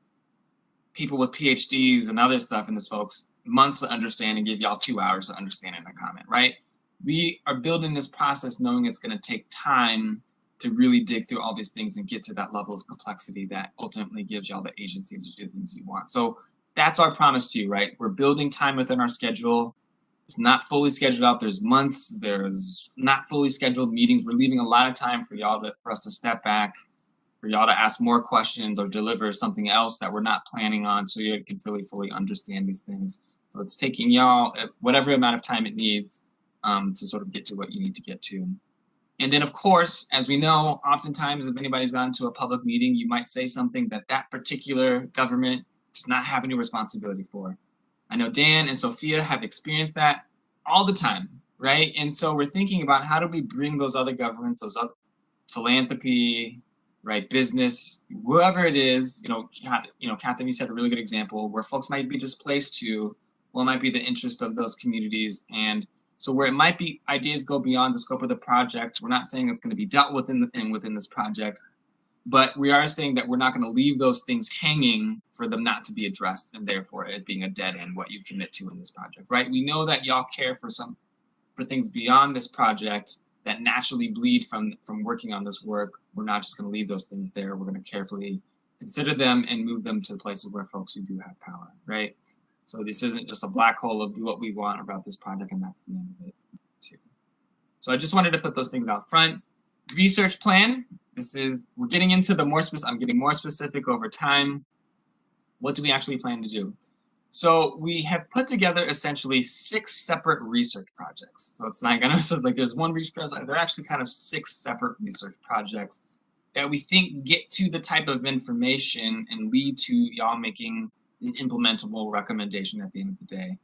people with PhDs and other stuff, and this folks, months to understand and give y'all 2 hours to understand in a comment, right? We are building this process knowing it's going to take time to really dig through all these things and get to that level of complexity that ultimately gives y'all the agency to do things you want. So that's our promise to you, right? We're building time within our schedule. It's not fully scheduled out. There's months, there's not fully scheduled meetings. We're leaving a lot of time for us to step back, for y'all to ask more questions or deliver something else that we're not planning on so you can really fully understand these things. So it's taking y'all whatever amount of time it needs to sort of get to what you need to get to. And then, of course, as we know, oftentimes if anybody's gone to a public meeting, you might say something that particular government does not have any responsibility for. I know Dan and Sophia have experienced that all the time, right? And so we're thinking about how do we bring those other governments, those other philanthropy, right, business, whoever it is, Catherine, you said a really good example where folks might be displaced to, what might be the interest of those communities. And so where it might be ideas go beyond the scope of the project, we're not saying it's going to be dealt with within this project, but we are saying that we're not going to leave those things hanging for them not to be addressed and therefore it being a dead end what you commit to in this project, right? We know that y'all care for things beyond this project that naturally bleed from working on this work. We're not just going to leave those things there. We're going to carefully consider them and move them to places where folks who do have power, right? So this isn't just a black hole of do what we want about this project and that's the end of it too. So I just wanted to put those things out front. Research plan. We're getting into the more specific, I'm getting more specific over time. What do we actually plan to do? So we have put together essentially 6 separate research projects. So it's not gonna there's one research project, they're actually kind of 6 separate research projects that we think get to the type of information and lead to y'all making an implementable recommendation at the end of the day.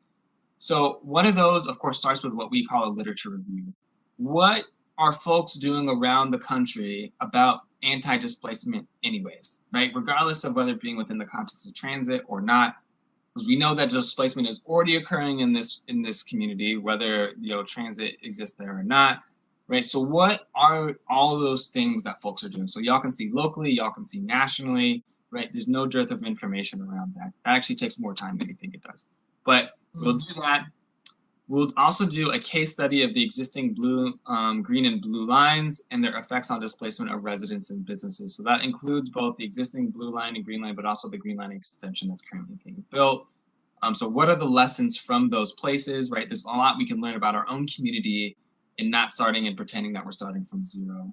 So one of those, of course, starts with what we call a literature review. What are folks doing around the country about anti-displacement anyways, right? Regardless of whether being within the context of transit or not, because we know that displacement is already occurring in this community, whether transit exists there or not, right? So what are all of those things that folks are doing? So y'all can see locally, y'all can see nationally, right? There's no dearth of information around that. That actually takes more time than you think it does, but we'll do that. We'll also do a case study of the existing blue, green and blue lines and their effects on displacement of residents and businesses. So that includes both the existing blue line and green line, but also the green line extension that's currently being built. So what are the lessons from those places, right? There's a lot we can learn about our own community and not starting and pretending that we're starting from zero.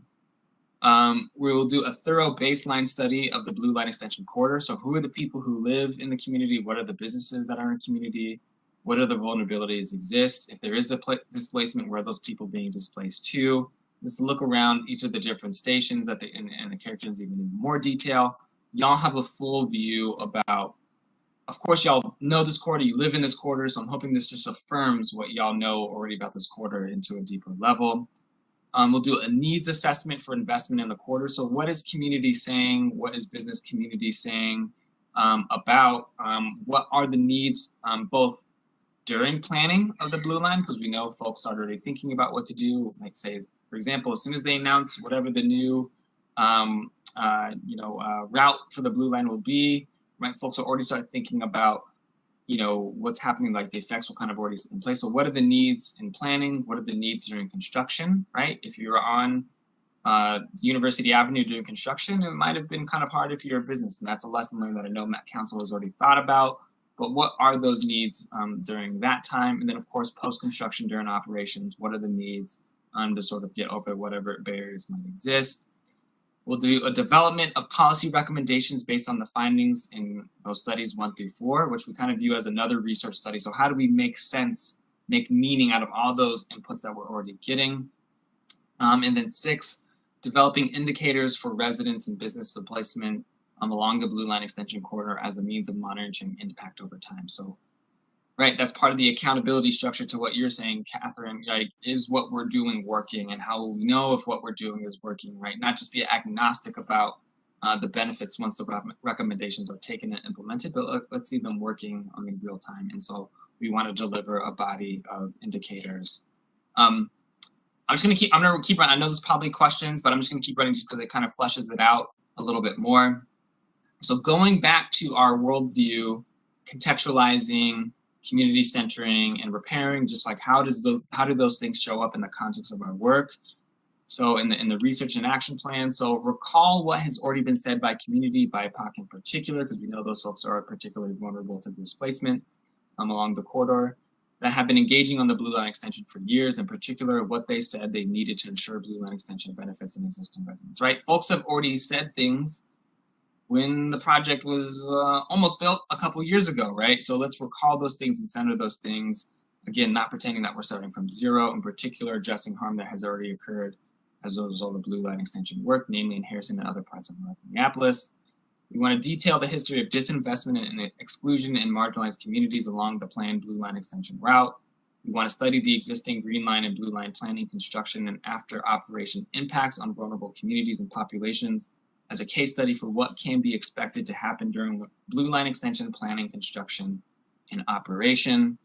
We will do a thorough baseline study of the blue line extension corridor. So who are the people who live in the community? What are the businesses that are in the community? What are the vulnerabilities exist? If there is a displacement, where are those people being displaced to? Let's look around each of the different stations and the characters even in more detail. Y'all have a full view about, of course, y'all know this corridor, you live in this corridor, so I'm hoping this just affirms what y'all know already about this corridor into a deeper level. We'll do a needs assessment for investment in the corridor. So what is community saying? What is business community saying about what are the needs both during planning of the blue line, because we know folks are already thinking about what to do. Like say, for example, as soon as they announce whatever the new route for the blue line will be, right? Folks will already start thinking about, what's happening, like the effects will kind of already in place. So what are the needs in planning? What are the needs during construction, right? If you're on University Avenue doing construction, it might have been kind of hard if you're a business, and that's a lesson learned that I know Met Council has already thought about. But what are those needs during that time? And then, of course, post-construction during operations, what are the needs to sort of get over whatever barriers might exist? We'll do a development of policy recommendations based on the findings in those studies 1 through 4, which we kind of view as another research study. So how do we make sense, make meaning out of all those inputs that we're already getting? And then 6, developing indicators for residents and business displacement along the blue line extension corridor as a means of monitoring impact over time. So, right, that's part of the accountability structure to what you're saying, Catherine, like, is what we're doing working, and how will we know if what we're doing is working, right? Not just be agnostic about the benefits once the recommendations are taken and implemented, but let's see them working in real time. And so we want to deliver a body of indicators. I'm gonna keep running. I know there's probably questions, but I'm just gonna keep running just because it kind of fleshes it out a little bit more. So going back to our worldview, contextualizing, community centering, and repairing, just like how do those things show up in the context of our work? So in the research and action plan, so recall what has already been said by community, BIPOC in particular, because we know those folks are particularly vulnerable to displacement along the corridor, that have been engaging on the blue line extension for years, in particular what they said they needed to ensure blue line extension benefits in existing residents, right? Folks have already said things when the project was almost built a couple years ago, right? So let's recall those things and center those things. Again, not pretending that we're starting from zero, in particular addressing harm that has already occurred as a result of blue line extension work, namely in Harrison and other parts of Minneapolis. We want to detail the history of disinvestment and exclusion in marginalized communities along the planned blue line extension route. We want to study the existing green line and blue line planning, construction, and after operation impacts on vulnerable communities and populations as a case study for what can be expected to happen during blue line extension planning, construction, and operation.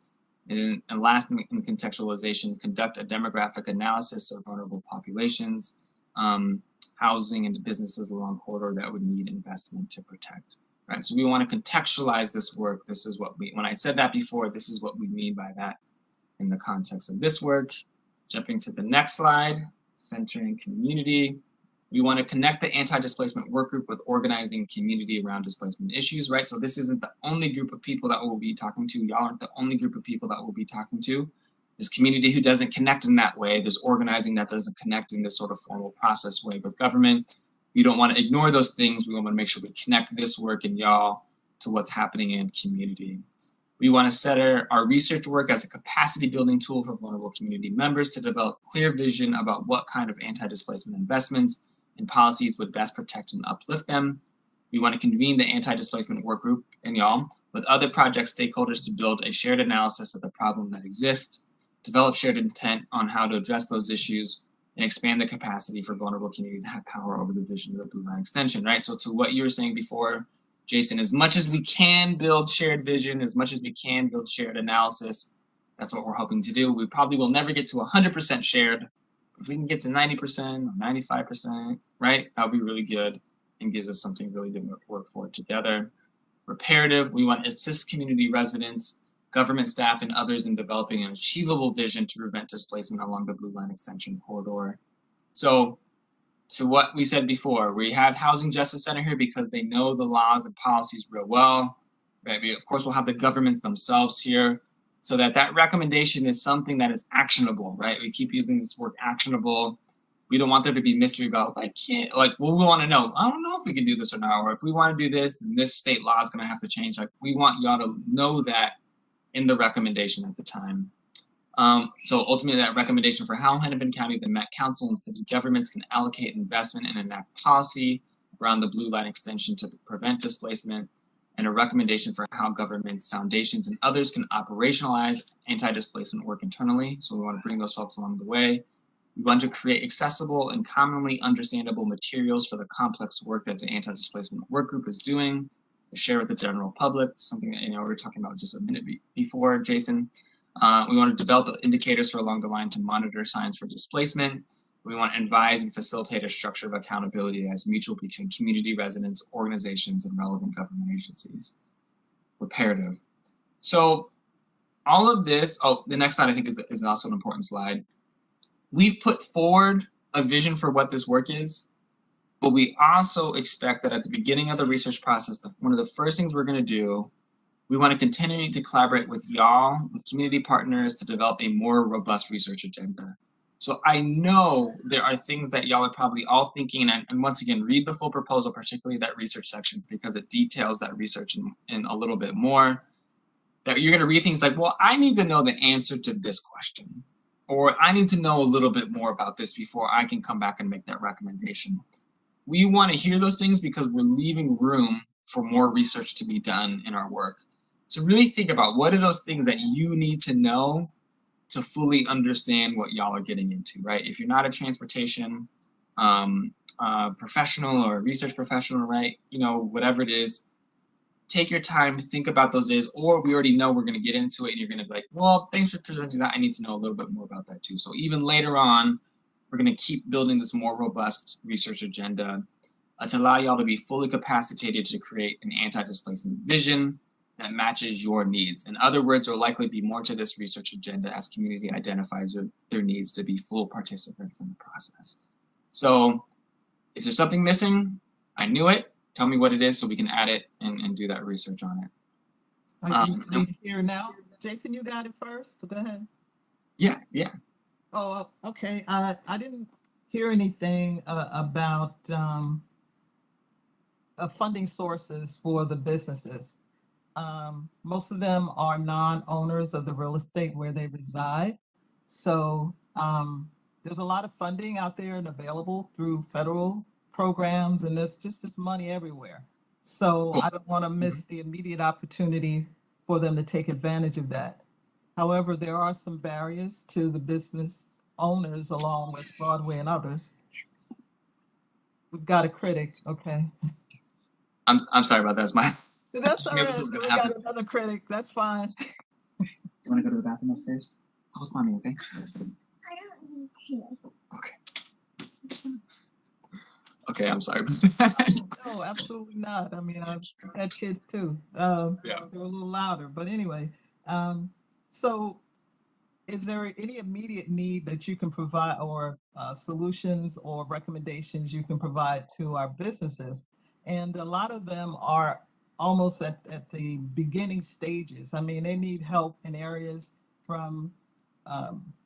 And last, in contextualization, conduct a demographic analysis of vulnerable populations, housing and businesses along corridor that would need investment to protect. Right, so we want to contextualize this work. This is what when I said that before, this is what we mean by that in the context of this work. Jumping to the next slide, centering community. We want to connect the anti-displacement work group with organizing community around displacement issues, right? So this isn't the only group of people that we'll be talking to. Y'all aren't the only group of people that we'll be talking to. There's community who doesn't connect in that way. There's organizing that doesn't connect in this sort of formal process way with government. We don't want to ignore those things. We want to make sure we connect this work and y'all to what's happening in community. We want to set our research work as a capacity building tool for vulnerable community members to develop clear vision about what kind of anti-displacement investments and policies would best protect and uplift them. We want to convene the anti-displacement work group and y'all with other project stakeholders to build a shared analysis of the problem that exists, develop shared intent on how to address those issues, and expand the capacity for vulnerable community to have power over the vision of the blue line extension, right? So to what you were saying before, Jason, as much as we can build shared vision, as much as we can build shared analysis, that's what we're hoping to do. We probably will never get to 100% shared. If we can get to 90% or 95%, right, that'll be really good and gives us something really good to work for together. Reparative, we want to assist community residents government staff, and others in developing an achievable vision to prevent displacement along the Blue Line Extension corridor. So what we said before, we have Housing Justice Center here because they know the laws and policies real well. Right? We, of course, we'll have the governments themselves here so that recommendation is something that is actionable, right? We keep using this word actionable. We don't want there to be mystery about, we want to know, I don't know if we can do this or not, or if we want to do this, then this state law is going to have to change. Like, we want y'all to know that in the recommendation at the time. So ultimately, that recommendation for how Hennepin County, the Met Council, and city governments can allocate investment and enact policy around the Blue Line Extension to prevent displacement, and a recommendation for how governments, foundations, and others can operationalize anti-displacement work internally. So we want to bring those folks along the way. We want to create accessible and commonly understandable materials for the complex work that the anti-displacement work group is doing to share with the general public, something that we were talking about just a minute before, Jason. We want to develop indicators for along the line to monitor signs for displacement. We want to advise and facilitate a structure of accountability as mutual between community residents, organizations, and relevant government agencies. Reparative. So all of this, the next slide I think is also an important slide. We've put forward a vision for what this work is, but we also expect that at the beginning of the research process, one of the first things we're going to do, we want to continue to collaborate with y'all, with community partners, to develop a more robust research agenda. So I know there are things that y'all are probably all thinking, and once again, read the full proposal, particularly that research section, because it details that research in a little bit more. That you're going to read things like, well, I need to know the answer to this question, or I need to know a little bit more about this before I can come back and make that recommendation. We want to hear those things because we're leaving room for more research to be done in our work. So really think about, what are those things that you need to know to fully understand what y'all are getting into, right? If you're not a transportation professional or a research professional, right? Whatever it is, take your time, think about those or we already know we're going to get into it and you're going to be like, well, thanks for presenting that. I need to know a little bit more about that too. So even later on, we're going to keep building this more robust research agenda to allow y'all to be fully capacitated to create an anti-displacement vision that matches your needs. In other words, there will likely be more to this research agenda as community identifies their needs to be full participants in the process. So if there's something missing, I knew it. Tell me what it is so we can add it and do that research on it. Are you here now? Jason, you got it first, so go ahead. Yeah. Oh, okay. I didn't hear anything about funding sources for the businesses. Most of them are non-owners of the real estate where they reside. So there's a lot of funding out there and available through federal programs, and there's just this money everywhere. So I don't want to miss the immediate opportunity for them to take advantage of that. However, there are some barriers to the business owners along West Broadway and others. We've got a critic, okay. I'm sorry about that. That's all right. This is gonna We happen. got another critic. That's fine. You want to go to the bathroom upstairs? Hold mommy, okay? I don't need to. Okay. Okay, I'm sorry. No, absolutely not. I mean, I've had kids too. Yeah. They're a little louder, but anyway. So is there any immediate need that you can provide, or solutions or recommendations you can provide to our businesses? And a lot of them are almost at the beginning stages. I mean, they need help in areas from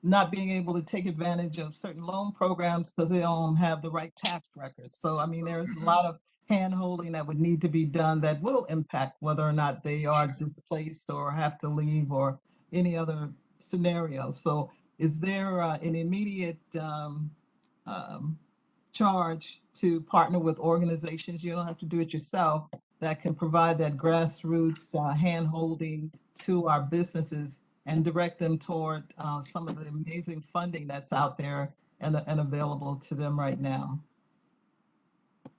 not being able to take advantage of certain loan programs because they don't have the right tax records. So, I mean, there's a lot of hand-holding that would need to be done that will impact whether or not they are displaced or have to leave or any other scenario. So is there an immediate charge to partner with organizations? You don't have to do it yourself, that can provide that grassroots hand-holding to our businesses and direct them toward some of the amazing funding that's out there and available to them right now.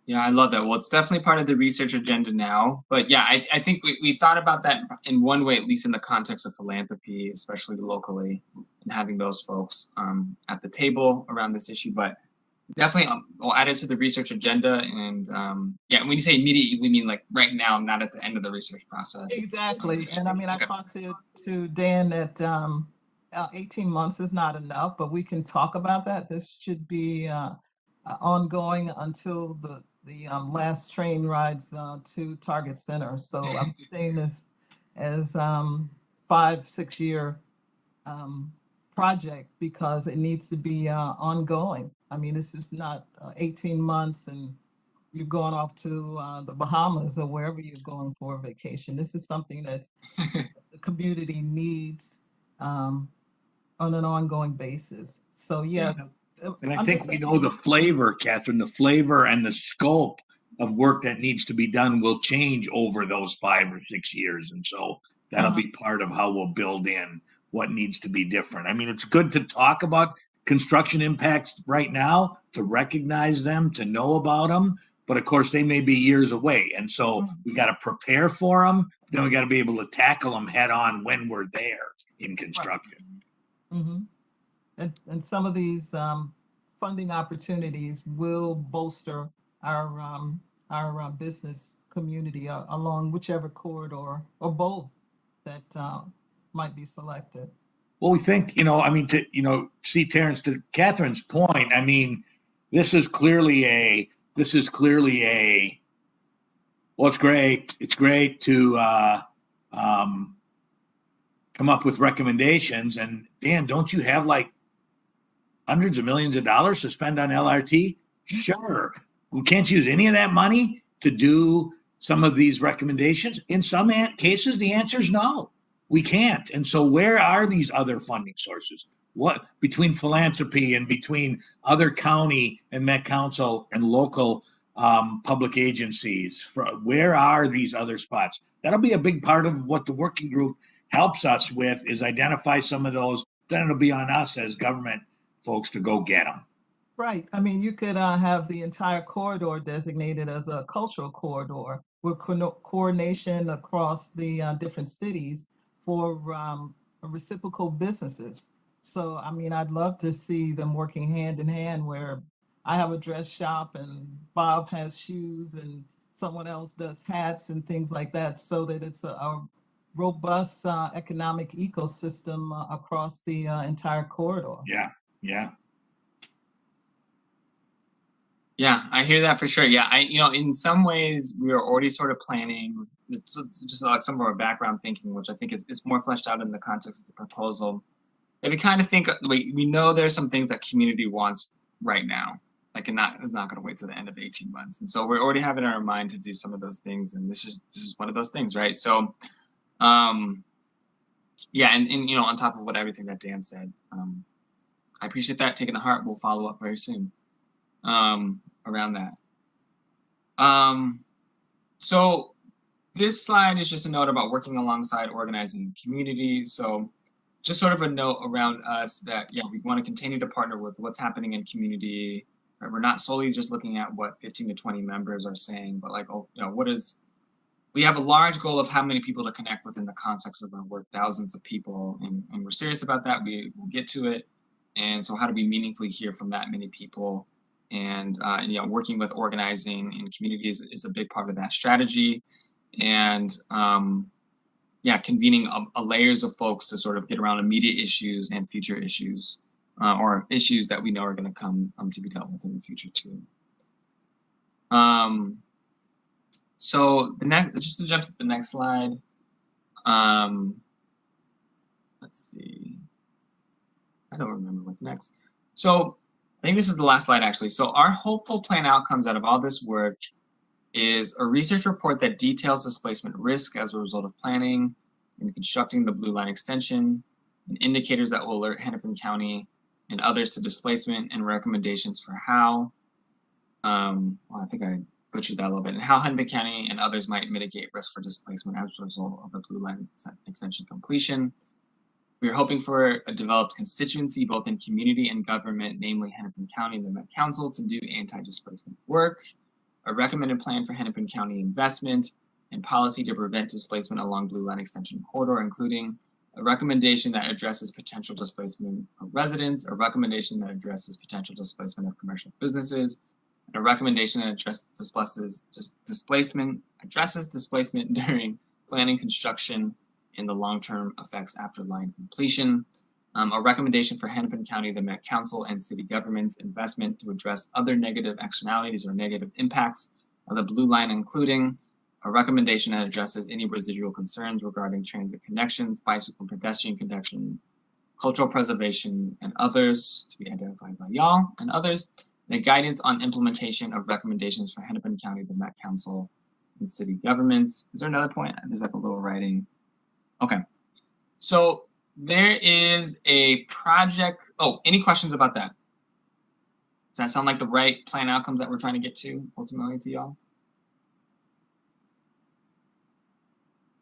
Yeah, I love that. Well, it's definitely part of the research agenda now. But yeah, I think we thought about that in one way, at least in the context of philanthropy, especially locally, and having those folks at the table around this issue. But definitely I'll add it to the research agenda. And yeah, when you say immediately, we mean like right now, not at the end of the research process. Exactly. And I mean, I Okay. talked to Dan that 18 months is not enough, but we can talk about that. This should be ongoing until the last train rides to Target Center. So I'm saying this as 5, 6 year um, project because it needs to be ongoing. I mean, this is not 18 months and you're going off to the Bahamas or wherever you're going for a vacation. This is something that the community needs um, on an ongoing basis. So yeah, And I I'm think just we know the saying, flavor, Catherine, the flavor and the scope of work that needs to be done will change over those 5 or 6 years. And so that'll uh-huh, be part of how we'll build in what needs to be different. I mean, it's good to talk about construction impacts right now, to recognize them, to know about them. But of course, they may be years away. And so mhm, we got to prepare for them. Then we got to be able to tackle them head on when we're there in right. construction. Mhm. And some of these funding opportunities will bolster our business community along whichever corridor or both that might be selected. Well, we think, I mean, see Terrence, to Catherine's point, I mean, this is clearly a, well, it's great. It's great to um, come up with recommendations. And Dan, don't you have like hundreds of millions of dollars to spend on LRT? Sure. We can't use any of that money to do some of these recommendations. In some cases, the answer is no, we can't. And so, where are these other funding sources? What between philanthropy and between other county and Met Council and local public agencies? Where are these other spots? That'll be a big part of what the working group helps us with is identify some of those. Then it'll be on us as government folks to go get them. Right. I mean, you could have the entire corridor designated as a cultural corridor with coordination across the different cities for reciprocal businesses. So, I mean, I'd love to see them working hand in hand where I have a dress shop and Bob has shoes and someone else does hats and things like that so that it's a robust economic ecosystem across the entire corridor. Yeah, yeah. Yeah, I hear that for sure. Yeah, in some ways we are already sort of planning just like some of our background thinking, which I think is more fleshed out in the context of the proposal. And we kind of think we know there's some things that community wants right now, like it's not going to wait till the end of 18 months. And so we're already having in our mind to do some of those things, and this is one of those things, right? So, yeah, and on top of everything that Dan said, I appreciate that. Taking to heart. We'll follow up very soon around that. So this slide is just a note about working alongside organizing community. So just sort of a note around us that, yeah, we want to continue to partner with what's happening in community. Right? We're not solely just looking at what 15 to 20 members are saying, but like, we have a large goal of how many people to connect with in the context of our work, thousands of people, and we're serious about that. We will get to it. And so how do we meaningfully hear from that many people? And working with organizing in communities is a big part of that strategy. And convening a layers of folks to sort of get around immediate issues and future issues, or issues that we know are going to come to be dealt with in the future too. So just to jump to the next slide. Let's see. I don't remember what's next. So I think this is the last slide actually. So our hopeful plan outcomes out of all this work is a research report that details displacement risk as a result of planning and constructing the Blue Line extension, and indicators that will alert Hennepin County and others to displacement, and recommendations for how, well, I think I butchered that a little bit, and how Hennepin County and others might mitigate risk for displacement as a result of the Blue Line extension completion. We are hoping for a developed constituency, both in community and government, namely Hennepin County and the Met Council, to do anti-displacement work, a recommended plan for Hennepin County investment and policy to prevent displacement along Blue Line extension corridor, including a recommendation that addresses potential displacement of residents, a recommendation that addresses potential displacement of commercial businesses, and a recommendation that addresses displacement during planning, construction, and the long-term effects after line completion. A recommendation for Hennepin County, the Met Council, and city government's investment to address other negative externalities or negative impacts of the Blue Line, including a recommendation that addresses any residual concerns regarding transit connections, bicycle and pedestrian connections, cultural preservation, and others to be identified by y'all and others, and a guidance on implementation of recommendations for Hennepin County, the Met Council, and city governments. Is there another point? There's like a little writing. Okay. So there is a project. Oh, any questions about that? Does that sound like the right plan outcomes that we're trying to get to ultimately to y'all?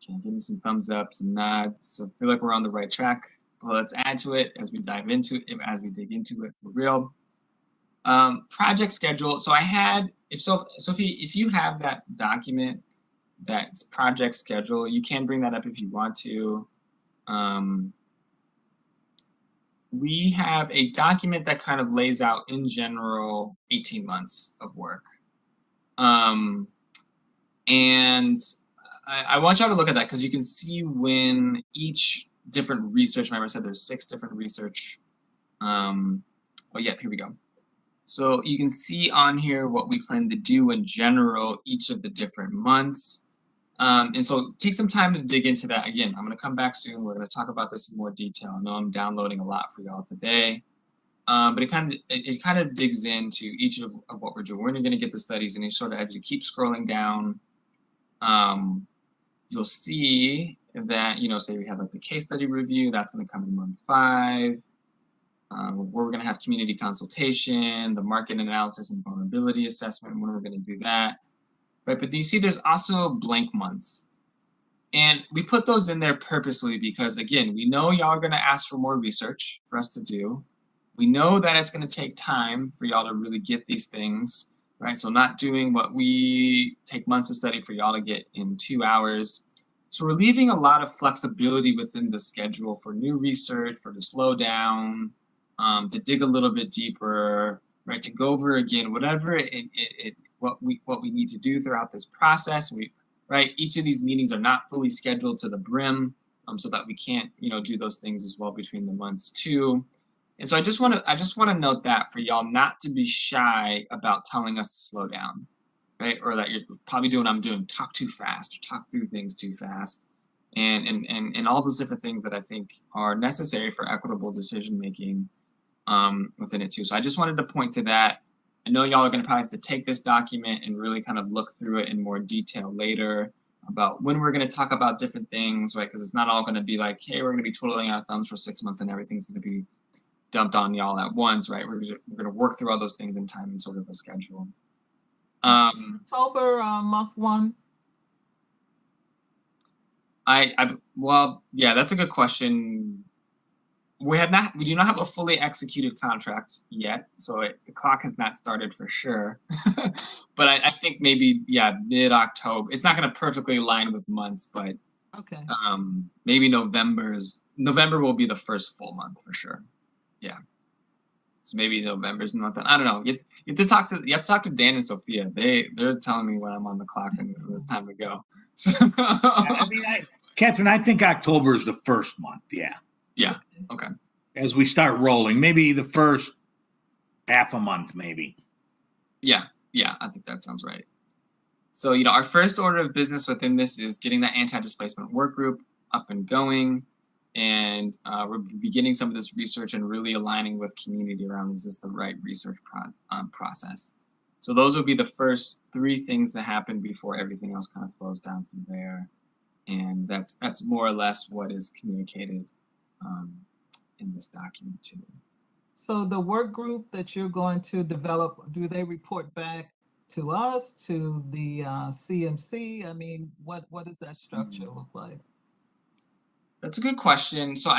Okay, give me some thumbs up, some nods. So I feel like we're on the right track. Well, let's add to it as we dive into it, as we dig into it for real. Project schedule. So I had, Sophie, if you have that document, that's project schedule, you can bring that up if you want to. We have a document that kind of lays out in general 18 months of work. And I want y'all to look at that because you can see when each different research member said there's 6 different research. Oh yeah, here we go. So you can see on here what we plan to do in general each of the different months. And so take some time to dig into that. Again, I'm going to come back soon. We're going to talk about this in more detail. I know I'm downloading a lot for y'all today. But it kind of digs into each of what we're doing. We're going to get the studies, and you sort of, as you keep scrolling down, you'll see that, say we have like the case study review, that's going to come in month 5. Where we're going to have community consultation, the market analysis and vulnerability assessment, when we're going to do that. Right, but you see there's also blank months. And we put those in there purposely because, again, we know y'all are going to ask for more research for us to do. We know that it's going to take time for y'all to really get these things, right? So not doing what we take months to study for y'all to get in 2 hours. So we're leaving a lot of flexibility within the schedule for new research, for to slow down, to dig a little bit deeper, right? To go over again, whatever what we need to do throughout this process. Each of these meetings are not fully scheduled to the brim, so that we can't, do those things as well between the months too. And so I just want to note that for y'all not to be shy about telling us to slow down, right? Or that you're probably doing what I'm doing, talk too fast, or talk through things too fast, and all those different things that I think are necessary for equitable decision making within it too. So I just wanted to point to that. I know y'all are going to probably have to take this document and really kind of look through it in more detail later about when we're going to talk about different things, right? Because it's not all going to be like, hey, we're going to be twiddling our thumbs for 6 months and everything's going to be dumped on y'all at once, right? We're going to work through all those things in time and sort of a schedule. October, month 1. Well, yeah, that's a good question. We do not have a fully executed contract yet, so the clock has not started for sure. But I think maybe, mid-October. It's not going to perfectly align with months, but okay. Maybe November will be the first full month for sure. Yeah. So maybe November's the month. I don't know. You have to talk to Dan and Sophia. They're telling me when I'm on the clock and it's time to go. So, Catherine, I think October is the first month. Yeah. Yeah. Okay. As we start rolling, maybe the first half a month, maybe. Yeah. I think that sounds right. So, our first order of business within this is getting that anti-displacement work group up and going. And we're beginning some of this research and really aligning with community around, is this the right research process? So those will be the first 3 things that happen before everything else kind of flows down from there. And that's more or less what is communicated in this document too. So the work group that you're going to develop, do they report back to us, to the CMC? I mean, what does that structure look like? That's a good question. So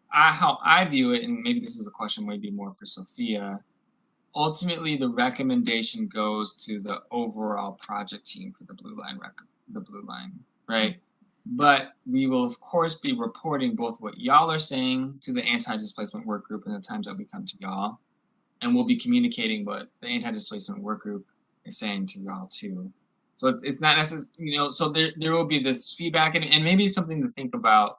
how I view it, and maybe this is a question maybe more for Sophia, ultimately the recommendation goes to the overall project team for the Blue Line, right? but we will of course be reporting both what y'all are saying to the anti-displacement work group and the times that we come to y'all, and we'll be communicating what the anti-displacement work group is saying to y'all too. So it's not necessarily, so there will be this feedback, and maybe something to think about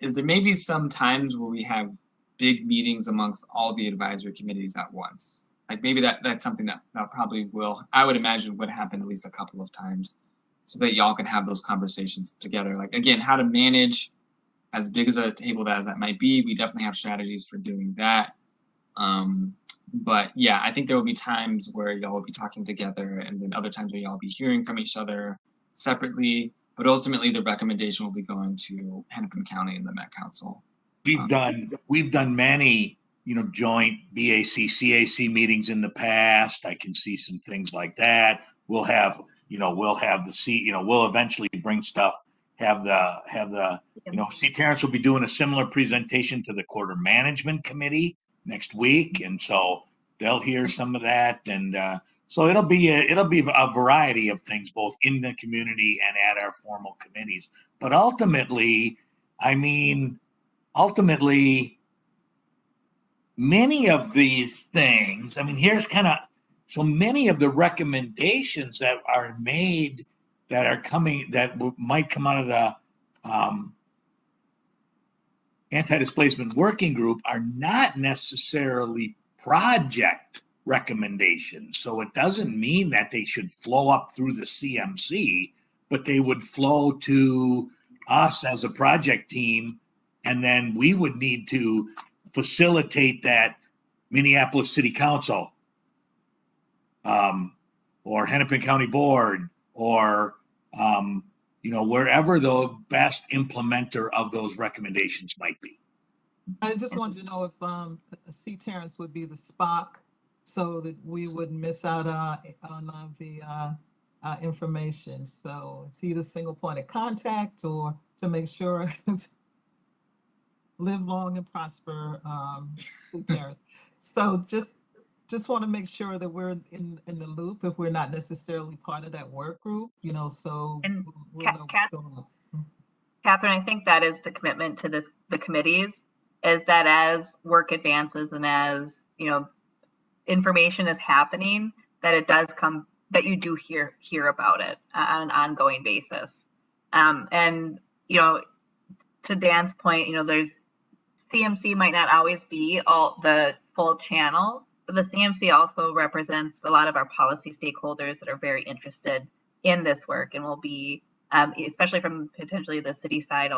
is there may be some times where we have big meetings amongst all the advisory committees at once. Like maybe that's something that probably I would imagine would happen at least a couple of times, so that y'all can have those conversations together. Like again, how to manage as big as a table as that might be. We definitely have strategies for doing that. But yeah, I think there will be times where y'all will be talking together, and then other times where y'all will be hearing from each other separately. But ultimately, the recommendation will be going to Hennepin County and the Met Council. We've done many, joint BAC CAC meetings in the past. I can see some things like that. We'll have we'll eventually bring stuff. See, Terrence will be doing a similar presentation to the Quarter Management Committee next week, and so they'll hear some of that, and so it'll be a variety of things, both in the community and at our formal committees. But ultimately, many of these things, here's so many of the recommendations that are made that are coming, that might come out of the anti-displacement working group are not necessarily project recommendations. So it doesn't mean that they should flow up through the CMC, but they would flow to us as a project team. And then we would need to facilitate that Minneapolis City Council or Hennepin County Board or wherever the best implementer of those recommendations might be. I just wanted to know if C. Terrence would be the SPOC, so that we wouldn't miss out on the information. So it's either single point of contact or to make sure live long and prosper, C. Terrence. So just want to make sure that we're in the loop if we're not necessarily part of that work group, so And we'll know what's going on. Catherine, I think that is the commitment to the committees, is that as work advances and as, information is happening, that it does come, that you do hear about it on an ongoing basis. And, to Dan's point, there's CMC might not always be all the full channel, but the CMC also represents a lot of our policy stakeholders that are very interested in this work and will be, especially from potentially the city's side,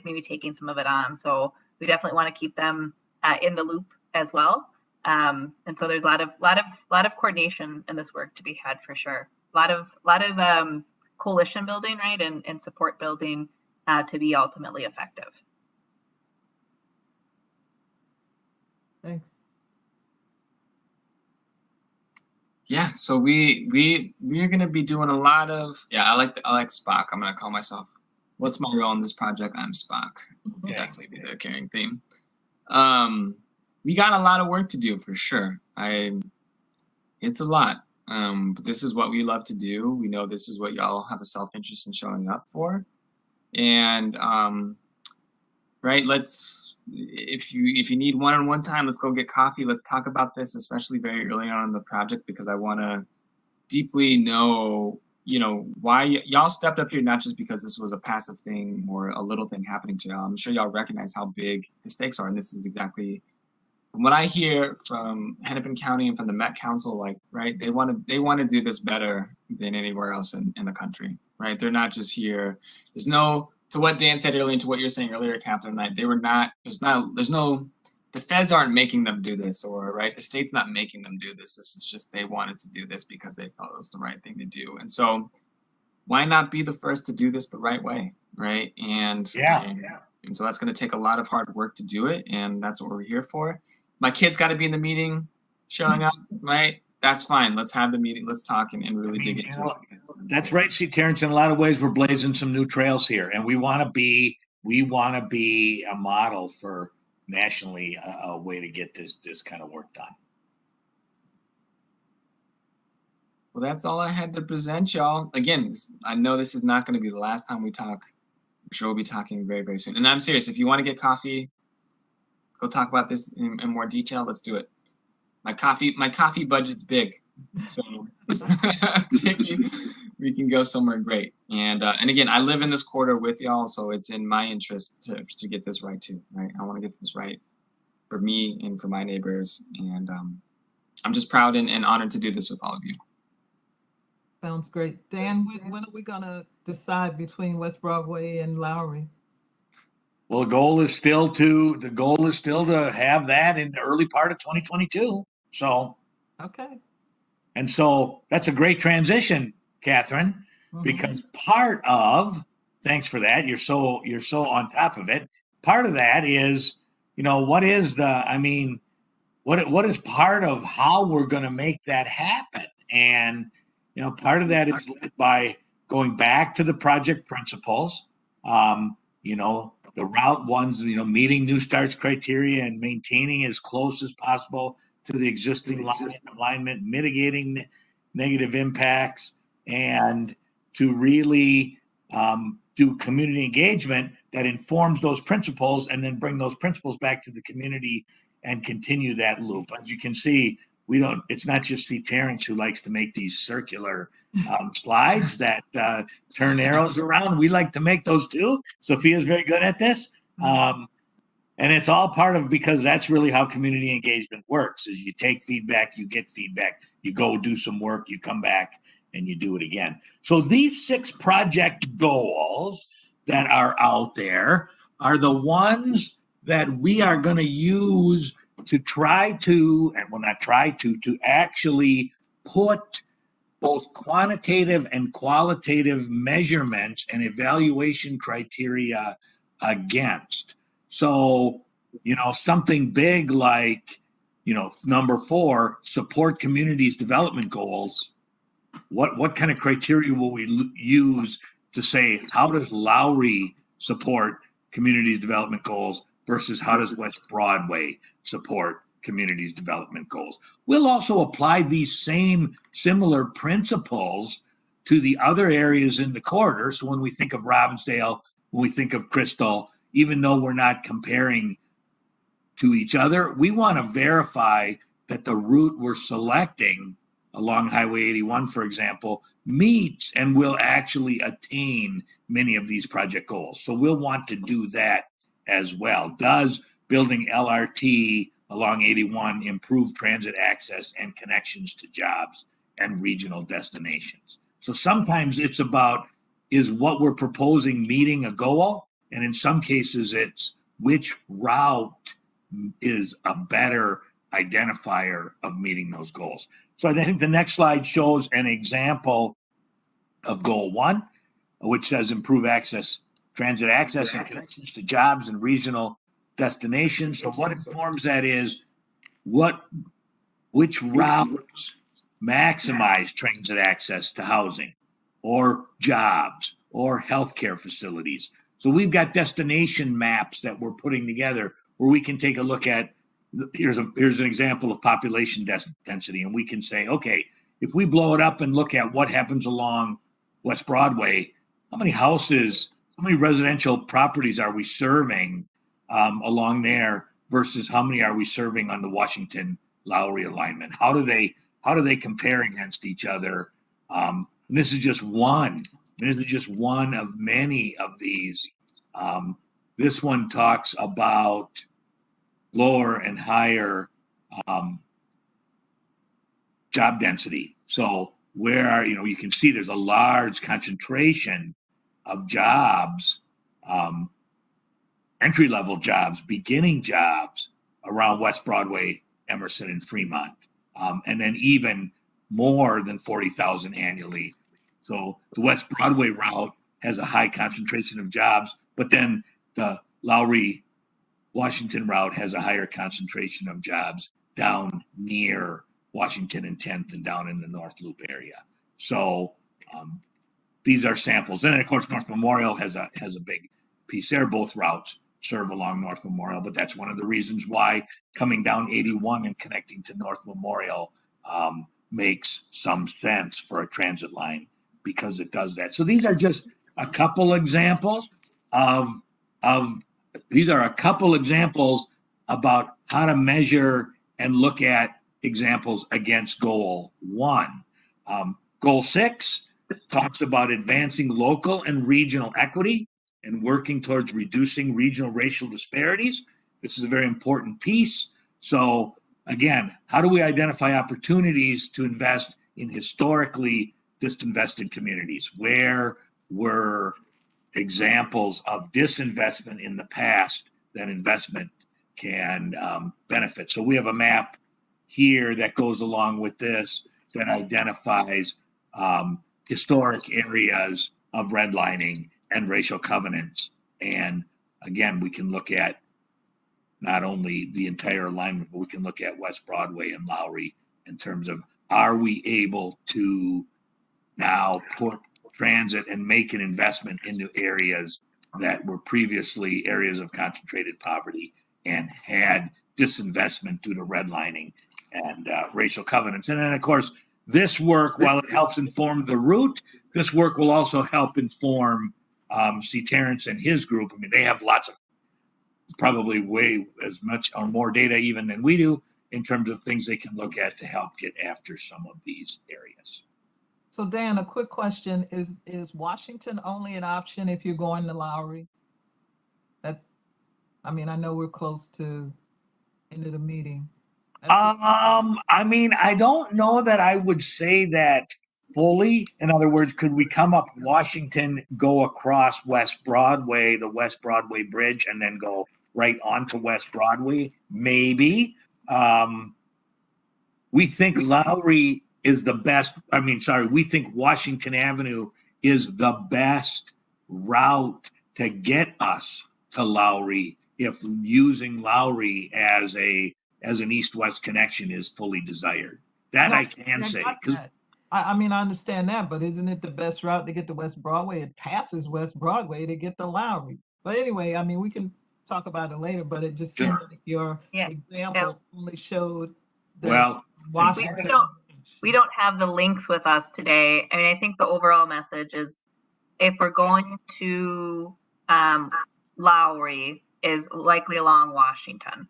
maybe taking some of it on. So we definitely want to keep them in the loop as well. And so there's a lot of coordination in this work to be had for sure. A lot of coalition building, right, and support building to be ultimately effective. Thanks. Yeah, so we're gonna be doing a lot of I like Spock. I'm gonna call myself. What's my role in this project? I'm Spock. Okay. Definitely be the carrying theme. We got a lot of work to do for sure. It's a lot. But this is what we love to do. We know this is what y'all have a self-interest in showing up for. And right, if you need one-on-one time, let's go get coffee. Let's talk about this, especially very early on in the project, because I want to deeply know, why y'all stepped up here, not just because this was a passive thing or a little thing happening to y'all. I'm sure y'all recognize how big the stakes are, and this is exactly from what I hear from Hennepin County and from the Met Council. Like, right, they want to do this better than anywhere else in the country, right? They're not just here. There's no, to what Dan said earlier and to what you're saying earlier, Catherine, the feds aren't making them do this, or right, the state's not making them do this. This is just, they wanted to do this because they thought it was the right thing to do. And so why not be the first to do this the right way, right? And so that's going to take a lot of hard work to do it, and that's what we're here for. My kid's got to be in the meeting, showing up, right? That's fine. Let's have the meeting. Let's talk and really dig into this. That's right. See, Terrence, in a lot of ways, we're blazing some new trails here, and we want to be a model for nationally, a way to get this kind of work done. Well, that's all I had to present, y'all. Again, I know this is not going to be the last time we talk. I'm sure we'll be talking very, very soon. And I'm serious. If you want to get coffee, go talk about this in more detail. Let's do it. My coffee budget's big, so we can go somewhere great. And again, I live in this quarter with y'all, so it's in my interest to get this right too. Right, I want to get this right for me and for my neighbors, and I'm just proud and honored to do this with all of you. Sounds great. Dan, when are we gonna decide between West Broadway and Lowry? Well, the goal is still to have that in the early part of 2022. So, Okay. and so that's a great transition, Catherine, Mhm. because thanks for that. You're so on top of it. Part of that is, what is what is part of how we're going to make that happen? And, part of that is led by going back to the project principles, the route ones, meeting new starts criteria and maintaining as close as possible to the existing alignment, mitigating negative impacts, and to really do community engagement that informs those principles and then bring those principles back to the community and continue that loop. As you can see, it's not just the Terrence who likes to make these circular slides that turn arrows around. We like to make those too. Sophia's very good at this. And it's all part of, because that's really how community engagement works, is you take feedback, you get feedback, you go do some work, you come back and you do it again. So these 6 project goals that are out there are the ones that we are going to use to to actually put both quantitative and qualitative measurements and evaluation criteria against. So, something big like, number 4, support communities' development goals. What kind of criteria will we use to say, how does Lowry support communities' development goals versus how does West Broadway support communities' development goals? We'll also apply these similar principles to the other areas in the corridor. So when we think of Robbinsdale, when we think of Crystal, even though we're not comparing to each other, we want to verify that the route we're selecting along Highway 81, for example, meets and will actually attain many of these project goals. So we'll want to do that as well. Does building LRT along 81 improve transit access and connections to jobs and regional destinations? So sometimes it's about, is what we're proposing meeting a goal? And in some cases, it's which route is a better identifier of meeting those goals. So I think the next slide shows an example of goal 1, which says improve transit access and connections to jobs and regional destinations. So what informs that is which routes maximize transit access to housing or jobs or healthcare facilities. So we've got destination maps that we're putting together where we can take a look at, here's an example of population density, and we can say, okay, if we blow it up and look at what happens along West Broadway, how many houses, how many residential properties are we serving along there versus how many are we serving on the Washington Lowry alignment? How do they compare against each other? And this is just one. This is just one of many of these. This one talks about lower and higher job density. So where you can see there's a large concentration of jobs, entry-level jobs, beginning jobs around West Broadway, Emerson, and Fremont, and then even more than 40,000 annually. So the West Broadway route has a high concentration of jobs, but then the Lowry Washington route has a higher concentration of jobs down near Washington and 10th and down in the North Loop area. So these are samples. And then, of course, North Memorial has a big piece there. Both routes serve along North Memorial, but that's one of the reasons why coming down 81 and connecting to North Memorial makes some sense for a transit line because it does that. So these are just a couple examples of these are a couple examples about how to measure and look at examples against goal 1. Goal 6 talks about advancing local and regional equity and working towards reducing regional racial disparities. This is a very important piece. So again, how do we identify opportunities to invest in historically disinvested communities? Where were examples of disinvestment in the past that investment can benefit? So we have a map here that goes along with this that identifies historic areas of redlining and racial covenants. And again, we can look at not only the entire alignment, but we can look at West Broadway and Lowry in terms of, are we able to now put transit and make an investment into areas that were previously areas of concentrated poverty and had disinvestment due to redlining and racial covenants. And then, of course, this work, while it helps inform the route, this work will also help inform C. Terrence and his group. I mean, they have lots of, probably way as much or more data even than we do in terms of things they can look at to help get after some of these areas. So Dan, a quick question, is Washington only an option if you're going to Lowry? I mean, I know we're close to end of the meeting. I mean, I don't know that I would say that fully. In other words, could we come up Washington, go across West Broadway, the West Broadway Bridge, and then go right onto West Broadway? Maybe. We think Lowry is the best. We think Washington Avenue is the best route to get us to Lowry if using Lowry as an east-west connection is fully desired. That I can say. I mean, I understand that, but isn't it the best route to get to West Broadway? It passes West Broadway to get to Lowry. But anyway, I mean, we can talk about it later, but it just seemed like your example only showed that Washington. We don't have the links with us today. I mean, I think the overall message is if we're going to Lowry is likely along Washington.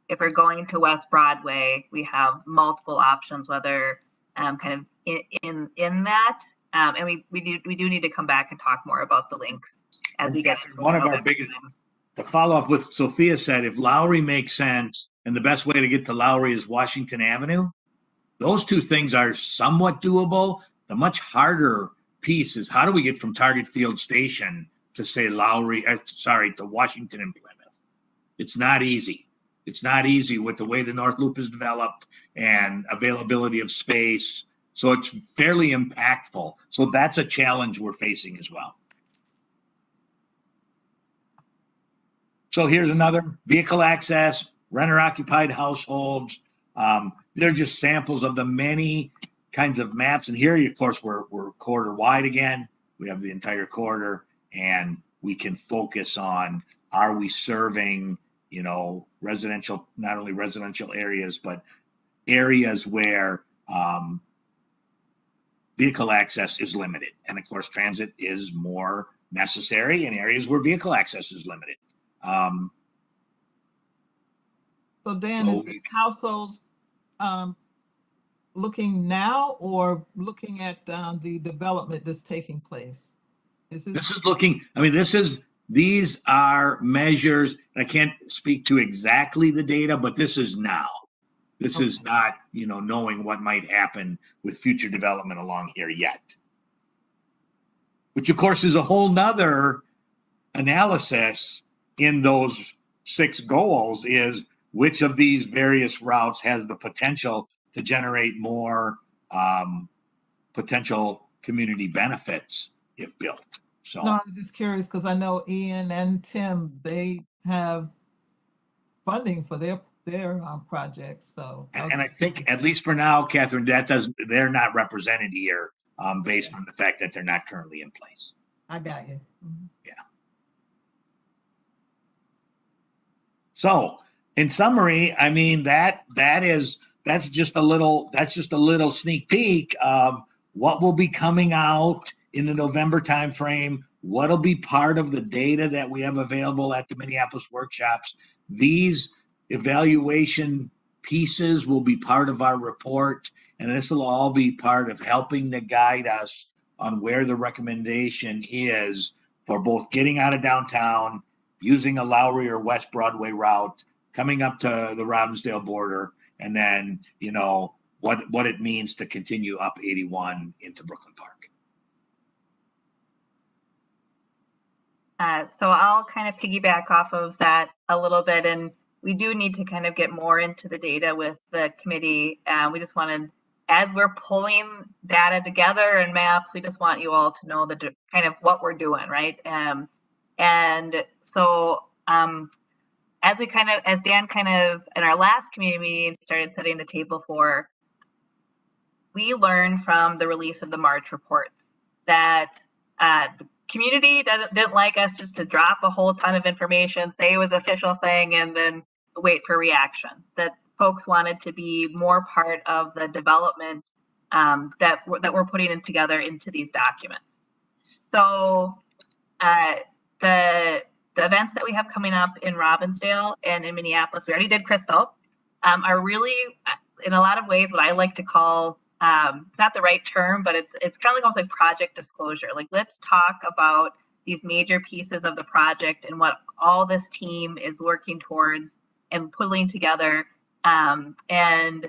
If we're going to West Broadway, we have multiple options, whether kind of in that. And we do need to come back and talk more about the links as we get to one of our biggest. To follow up with Sophia said, if Lowry makes sense and the best way to get to Lowry is Washington Avenue, those two things are somewhat doable. The much harder piece is how do we get from Target Field Station to say to Washington and Plymouth? It's not easy. It's not easy with the way the North Loop is developed and availability of space. So it's fairly impactful. So that's a challenge we're facing as well. So here's another vehicle access, renter-occupied households. They're just samples of the many kinds of maps. And here, of course, we're corridor wide again. We have the entire corridor, and we can focus on, are we serving, residential, not only residential areas, but areas where vehicle access is limited. And of course, transit is more necessary in areas where vehicle access is limited. So Dan, is this households looking now or looking at the development that's taking place? This is looking, these are measures. I can't speak to exactly the data, but this is now. This is not, knowing what might happen with future development along here yet. Which of course is a whole nother analysis in those 6 goals is which of these various routes has the potential to generate more potential community benefits if built. So no, I was just curious because I know Ian and Tim, they have funding for their projects. So and I think at least for now, Catherine, they're not represented here based on the fact that they're not currently in place. I got you. Mm-hmm. Yeah. So in summary, that is that's just a little sneak peek of what will be coming out in the November timeframe. What'll be part of the data that we have available at the Minneapolis workshops. These evaluation pieces will be part of our report, and this will all be part of helping to guide us on where the recommendation is for both getting out of downtown, using a Lowry or West Broadway route, coming up to the Robbinsdale border, and then, what it means to continue up 81 into Brooklyn Park. So I'll kind of piggyback off of that a little bit, and we do need to kind of get more into the data with the committee. We just wanted, as we're pulling data together and maps, we just want you all to know the kind of what we're doing, right? And so as Dan kind of in our last community meeting started setting the table for, we learned from the release of the March reports that the community didn't like us just to drop a whole ton of information, say it was an official thing, and then wait for reaction. That folks wanted to be more part of the development that we're putting together into these documents. So the events that we have coming up in Robbinsdale and in Minneapolis, we already did Crystal, are really, in a lot of ways, what I like to call, it's not the right term, but it's kind of like almost like project disclosure. Like, let's talk about these major pieces of the project and what all this team is working towards and pulling together, and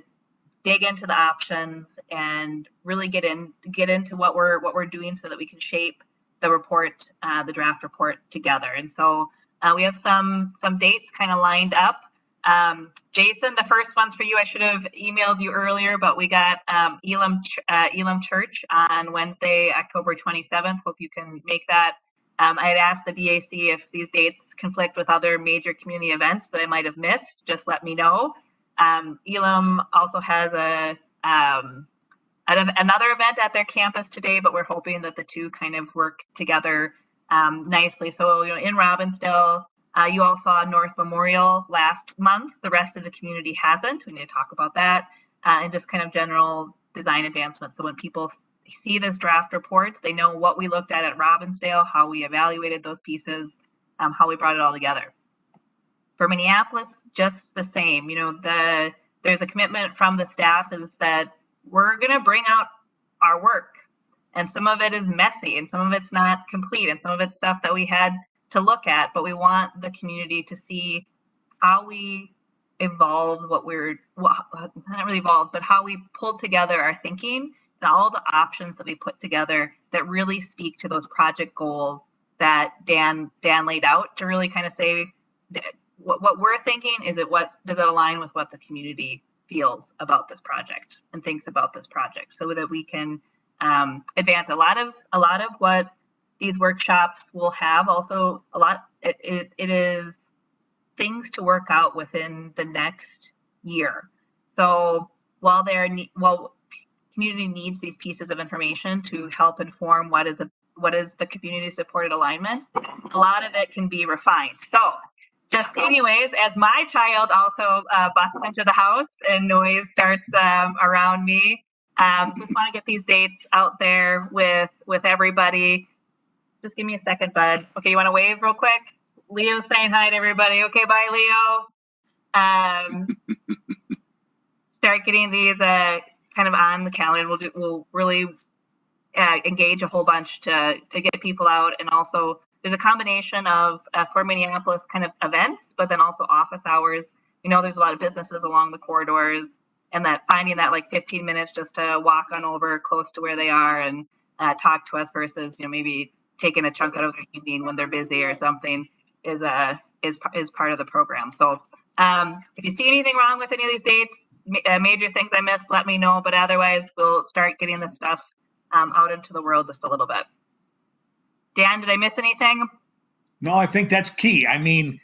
dig into the options and really get into what we're doing so that we can shape the report, the draft report together. And so we have some dates kind of lined up. Jason, the first one's for you. I should have emailed you earlier, but we got Elam Church on Wednesday, October 27th. Hope you can make that. I had asked the BAC if these dates conflict with other major community events that I might have missed. Just let me know. Elam also has another event at their campus today, but we're hoping that the two kind of work together nicely. So, in Robbinsdale, you all saw North Memorial last month. The rest of the community hasn't. We need to talk about that, and just kind of general design advancements. So when people see this draft report, they know what we looked at Robbinsdale, how we evaluated those pieces, how we brought it all together. For Minneapolis, just the same. There's a commitment from the staff is that we're going to bring out our work, and some of it is messy and some of it's not complete and some of it's stuff that we had to look at, but we want the community to see how we evolved not really evolved, but how we pulled together our thinking and all the options that we put together that really speak to those project goals that Dan laid out, to really kind of say what we're thinking what does it align with what the community feels about this project and thinks about this project, so that we can advance a lot of what these workshops will have. Also, it is things to work out within the next year. So while community needs these pieces of information to help inform what is the community supported alignment, a lot of it can be refined. So just anyways, as my child also busts into the house and noise starts around me, just want to get these dates out there with everybody. Just give me a second, bud. Okay, you want to wave real quick? Leo's saying hi to everybody. Okay, bye, Leo. Start getting these kind of on the calendar. We'll really engage a whole bunch to get people out, and also there's a combination of for Minneapolis kind of events, but then also office hours. There's a lot of businesses along the corridors, and that finding that like 15 minutes just to walk on over close to where they are and talk to us versus maybe taking a chunk out of their evening when they're busy or something is part of the program. So if you see anything wrong with any of these dates, major things I missed, let me know. But otherwise, we'll start getting this stuff out into the world just a little bit. Dan, did I miss anything? No, I think that's key. I mean,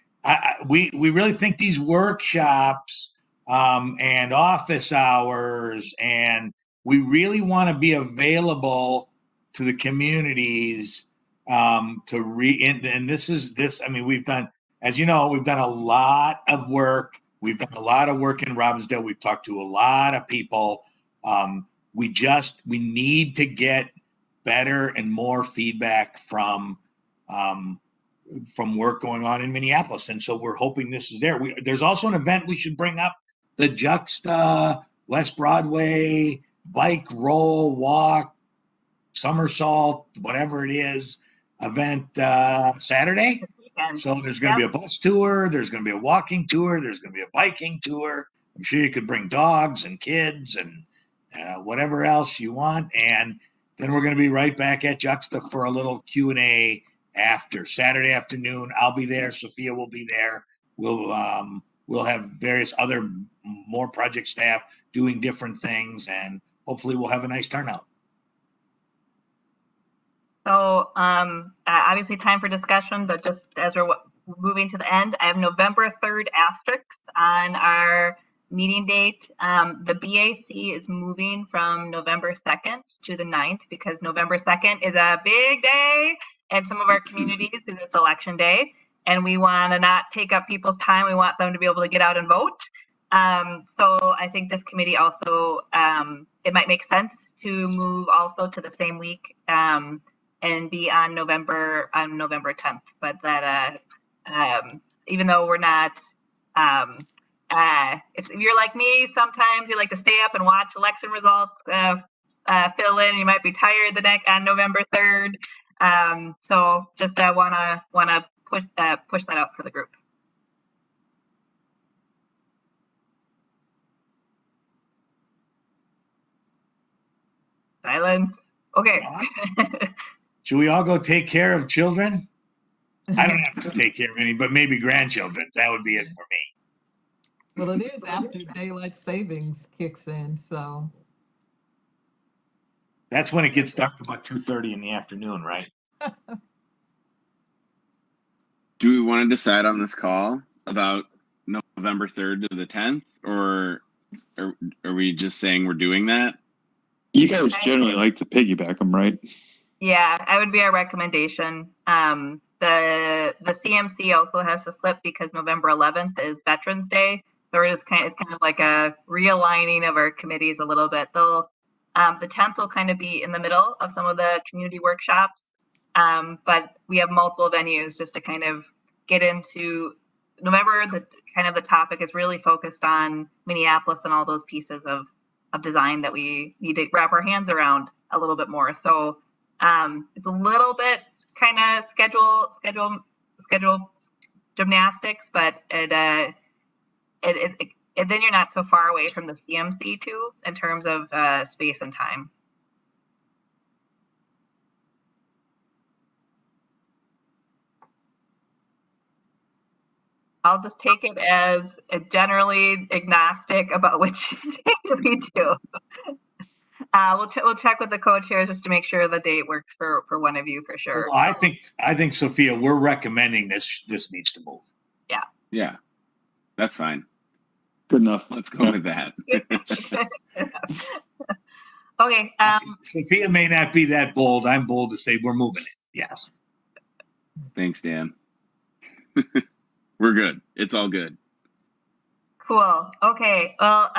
we really think these workshops and office hours, and we really want to be available to the communities and this. I mean, we've done, as you know, we've done a lot of work We've done a lot of work in Robbinsdale. We've talked to a lot of people. We need to get better and more feedback from work going on in Minneapolis. And so we're hoping this is there. There's also an event we should bring up, the Juxta West Broadway bike roll, walk, somersault, whatever it is, event Saturday. So there's going to be a bus tour. There's going to be a walking tour. There's going to be a biking tour. I'm sure you could bring dogs and kids and whatever else you want. And then we're going to be right back at Juxta for a little Q&A after Saturday afternoon. I'll be there. Sophia will be there. We'll have various other more project staff doing different things, and hopefully we'll have a nice turnout. So obviously time for discussion, but just as we're moving to the end, I have November 3rd asterisks on our meeting date. The BAC is moving from November 2nd to the 9th because November 2nd is a big day in some of our communities because it's election day, and we want to not take up people's time. We want them to be able to get out and vote. So I think this committee also, it might make sense to move also to the same week and be on November 10th. But that even though we're not, if you're like me, sometimes you like to stay up and watch election results fill in. You might be tired on November 3rd. So just wanna push that out for the group. Silence. Okay. Should we all go take care of children? I don't have to take care of any, but maybe grandchildren. That would be it for me. Well, it is after daylight savings kicks in, so. That's when it gets dark about 2:30 in the afternoon, right? Do we want to decide on this call about November 3rd to the 10th, or are we just saying we're doing that? You guys generally like to piggyback them, right? Yeah, I would be our recommendation. The CMC also has to slip because November 11th is Veterans Day. So it's kind of like a realigning of our committees a little bit. The 10th will kind of be in the middle of some of the community workshops, but we have multiple venues just to kind of get into November. The topic is really focused on Minneapolis and all those pieces of design that we need to wrap our hands around a little bit more. So it's a little bit kind of schedule gymnastics, but then you're not so far away from the CMC too in terms of space and time. I'll just take it as a generally agnostic about which day we do. We'll check with the co-chairs just to make sure the date works for one of you for sure. Well, I think Sophia, we're recommending this needs to move. Yeah, that's fine. Good enough. Let's go with that. Okay. Sophia may not be that bold. I'm bold to say we're moving it. Yes. Thanks, Dan. We're good. It's all good. Cool. Okay. Well,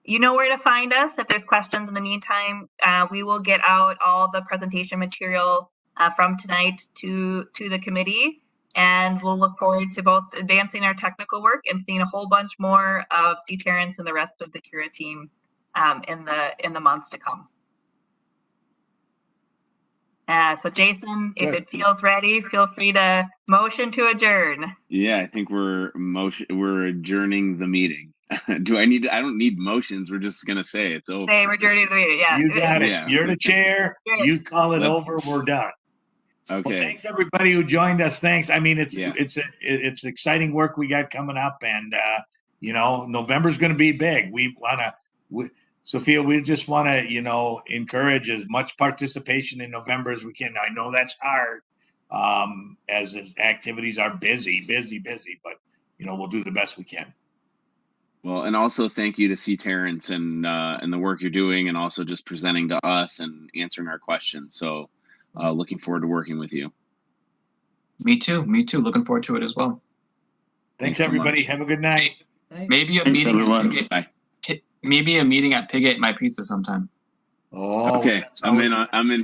you know where to find us. If there's questions in the meantime, we will get out all the presentation material from tonight to the committee, and we'll look forward to both advancing our technical work and seeing a whole bunch more of C. Terrence and the rest of the Cura team in the months to come. So Jason, if it feels ready, feel free to motion to adjourn. Yeah, I think we're adjourning the meeting. I don't need motions. We're just gonna say it's over. Say we're adjourning the meeting. Yeah. You got it. Yeah. You're the chair. You call it over. We're done. Okay. Well, thanks everybody who joined us. Thanks. I mean, it's exciting work we got coming up, and November's going to be big. Sophia, we just want to, encourage as much participation in November as we can. I know that's hard, as activities are busy, but we'll do the best we can. Well, and also thank you to C. Terrence and the work you're doing, and also just presenting to us and answering our questions. So, looking forward to working with you. Me too. Looking forward to it as well. Thanks so everybody. much. Have a good night. Maybe a Thanks, meeting. everyone. Bye. Maybe a meeting at Pig Ate My Pizza sometime. Oh, Okay, that's I'm always- in. I'm in for